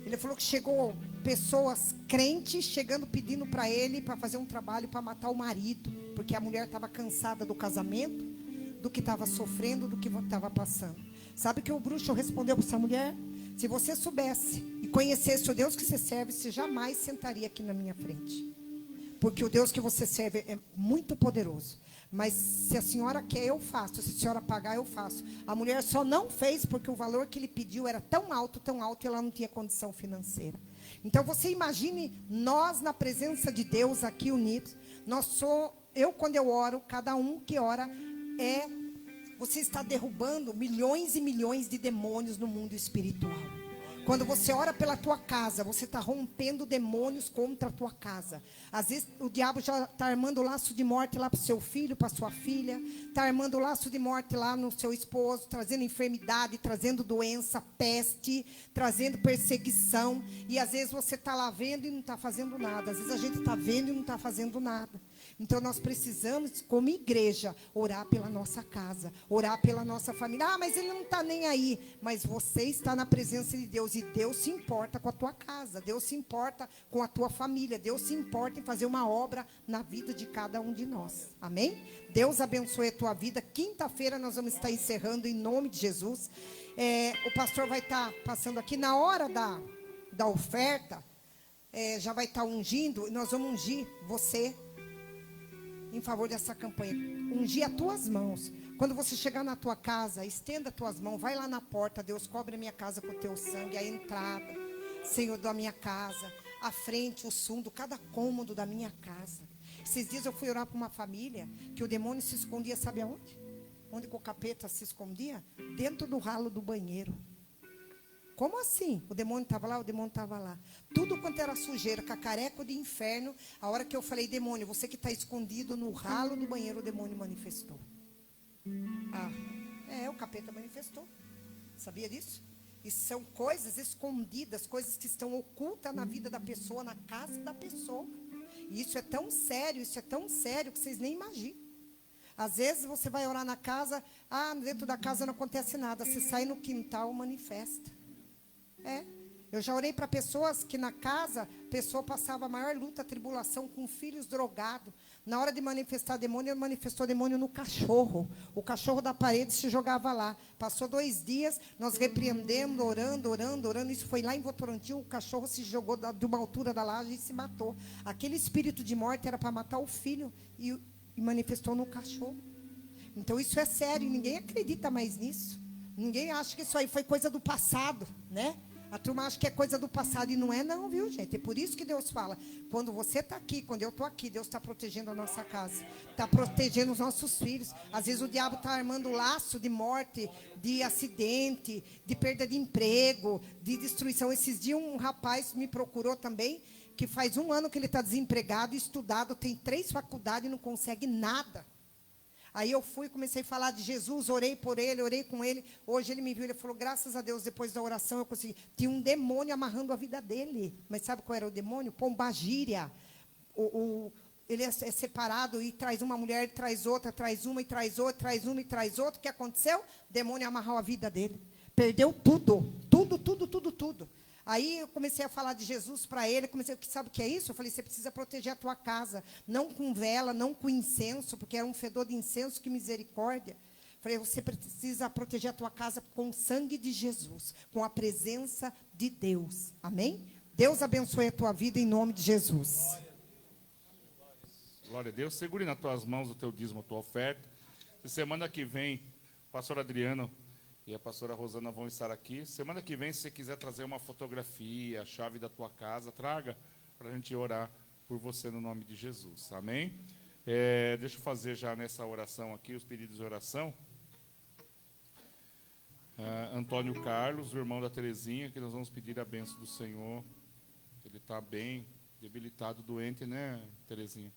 ele falou que chegou pessoas crentes chegando pedindo para ele para fazer um trabalho para matar o marido, porque a mulher estava cansada do casamento, do que estava sofrendo, do que estava passando. Sabe o que o bruxo respondeu para essa mulher? Se você soubesse e conhecesse o Deus que você serve, você jamais sentaria aqui na minha frente, porque o Deus que você serve é muito poderoso. Mas se a senhora quer, eu faço. Se a senhora pagar, eu faço. A mulher só não fez porque o valor que ele pediu era tão alto, e ela não tinha condição financeira. Então você imagine nós na presença de Deus aqui unidos. Eu quando eu oro, cada um que ora você está derrubando milhões e milhões de demônios no mundo espiritual. Quando você ora pela tua casa, você está rompendo demônios contra a tua casa. Às vezes o diabo já está armando laço de morte lá para o seu filho, para sua filha. Está armando laço de morte lá no seu esposo, trazendo enfermidade, trazendo doença, peste, trazendo perseguição. E às vezes você está lá vendo e não está fazendo nada. Às vezes a gente está vendo e não está fazendo nada. Então nós precisamos, como igreja, orar pela nossa casa, orar pela nossa família. Ah, mas ele não está nem aí. Mas você está na presença de Deus e Deus se importa com a tua casa, Deus se importa com a tua família, Deus se importa em fazer uma obra na vida de cada um de nós. Amém? Deus abençoe a tua vida. Quinta-feira nós vamos estar encerrando em nome de Jesus. O pastor vai estar passando aqui na hora da oferta, já vai estar ungindo, e nós vamos ungir você em favor dessa campanha. Ungir as tuas mãos. Quando você chegar na tua casa, estenda as tuas mãos, vai lá na porta. Deus, cobre a minha casa com o teu sangue, a entrada, Senhor, da minha casa, a frente, o fundo, cada cômodo da minha casa. Esses dias eu fui orar para uma família que o demônio se escondia, sabe aonde? Onde que o capeta se escondia? Dentro do ralo do banheiro. Como assim? O demônio estava lá, o demônio estava lá. Tudo quanto era sujeira, cacareco de inferno. A hora que eu falei, demônio, você que está escondido no ralo do banheiro, o demônio manifestou. O capeta manifestou. Sabia disso? E são coisas escondidas, coisas que estão ocultas na vida da pessoa, na casa da pessoa. E isso é tão sério que vocês nem imaginam. Às vezes você vai orar na casa, dentro da casa não acontece nada. Você sai no quintal, manifesta. Eu já orei para pessoas que na casa, a pessoa passava a maior luta, tribulação, com filhos drogados. Na hora de manifestar demônio, ele manifestou demônio no cachorro. O cachorro da parede se jogava lá. Passou 2 dias, nós repreendemos, orando. Isso foi lá em Votorantim, o cachorro se jogou de uma altura da laje e se matou. Aquele espírito de morte era para matar o filho e manifestou no cachorro. Então isso é sério, ninguém acredita mais nisso. Ninguém acha que isso aí foi coisa do passado, né? A turma acha que é coisa do passado e não é não, viu, gente? É por isso que Deus fala, quando você está aqui, quando eu estou aqui, Deus está protegendo a nossa casa, está protegendo os nossos filhos. Às vezes o diabo está armando laço de morte, de acidente, de perda de emprego, de destruição. Esses dias um rapaz me procurou também, que faz 1 ano que ele está desempregado, estudado, tem 3 faculdades e não consegue nada. Aí eu fui, comecei a falar de Jesus, orei por ele, orei com ele. Hoje ele me viu, ele falou, graças a Deus, depois da oração eu consegui. Tinha um demônio amarrando a vida dele. Mas sabe qual era o demônio? Pombagíria. Ele é separado e traz uma mulher, traz outra, traz uma e traz outra, traz uma e traz outra. O que aconteceu? O demônio amarrou a vida dele. Perdeu tudo. Aí eu comecei a falar de Jesus para ele, sabe o que é isso? Eu falei, você precisa proteger a tua casa, não com vela, não com incenso, porque era um fedor de incenso, que misericórdia. Eu falei, você precisa proteger a tua casa com o sangue de Jesus, com a presença de Deus. Amém? Deus abençoe a tua vida em nome de Jesus. Glória a Deus. Segure nas tuas mãos o teu dízimo, a tua oferta. Semana que vem, o pastor Adriano e a pastora Rosana vão estar aqui. Semana que vem, se você quiser trazer uma fotografia, a chave da tua casa, traga para a gente orar por você no nome de Jesus. Amém? Deixa eu fazer já nessa oração aqui, os pedidos de oração. Antônio Carlos, o irmão da Terezinha, que nós vamos pedir a bênção do Senhor. Ele está bem debilitado, doente, né, Terezinha?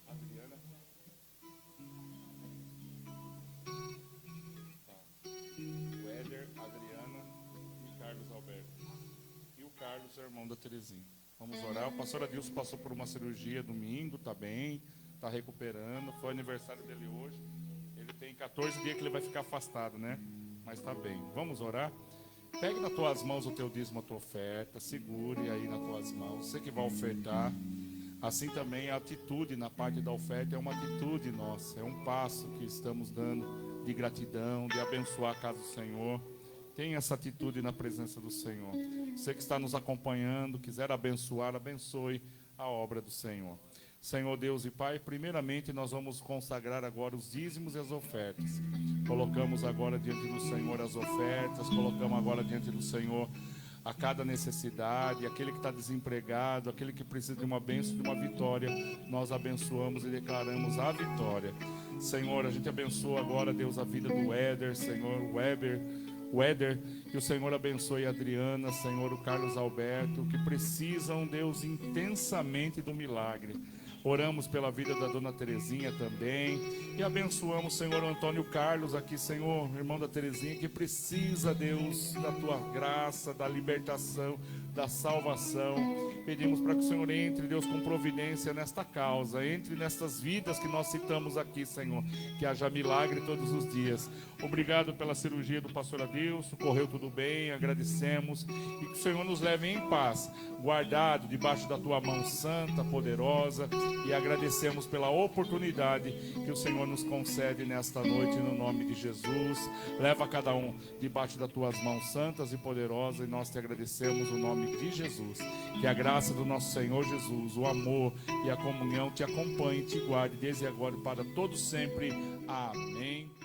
Adriana. O Éder, Adriana e Carlos Alberto. E o Carlos é o irmão da Terezinha. Vamos orar. O pastor Adilson passou por uma cirurgia domingo, está bem, está recuperando. Foi aniversário dele hoje. Ele tem 14 dias que ele vai ficar afastado, né? Mas está bem. Vamos orar? Pegue nas tuas mãos o teu dízimo, a tua oferta. Segure aí nas tuas mãos. Você que vai ofertar. Assim também a atitude na parte da oferta é uma atitude nossa. É um passo que estamos dando de gratidão, de abençoar a casa do Senhor. Tenha essa atitude na presença do Senhor. Você que está nos acompanhando, quiser abençoar, abençoe a obra do Senhor. Senhor Deus e Pai, primeiramente nós vamos consagrar agora os dízimos e as ofertas. Colocamos agora diante do Senhor as ofertas, colocamos agora diante do Senhor a cada necessidade, aquele que está desempregado, aquele que precisa de uma bênção, de uma vitória, nós abençoamos e declaramos a vitória. Senhor, a gente abençoa agora, Deus, a vida do Éder, Senhor, Weber, o Éder, que o Senhor abençoe a Adriana, Senhor, o Carlos Alberto, que precisam, Deus, intensamente do milagre. Oramos pela vida da dona Terezinha também. E abençoamos, Senhor, o Antônio Carlos aqui, Senhor, irmão da Terezinha, que precisa, Deus, da tua graça, da libertação, da salvação. Pedimos para que o Senhor entre, Deus, com providência nesta causa. Entre nestas vidas que nós citamos aqui, Senhor. Que haja milagre todos os dias. Obrigado pela cirurgia do pastor Adilson. Correu tudo bem, agradecemos. E que o Senhor nos leve em paz, guardado debaixo da tua mão santa, poderosa. E agradecemos pela oportunidade que o Senhor nos concede nesta noite, no nome de Jesus. Leva cada um debaixo das tuas mãos santas e poderosas, e nós te agradecemos no nome de Jesus. Que a graça do nosso Senhor Jesus, o amor e a comunhão te acompanhe e te guarde desde agora e para todos sempre. Amém.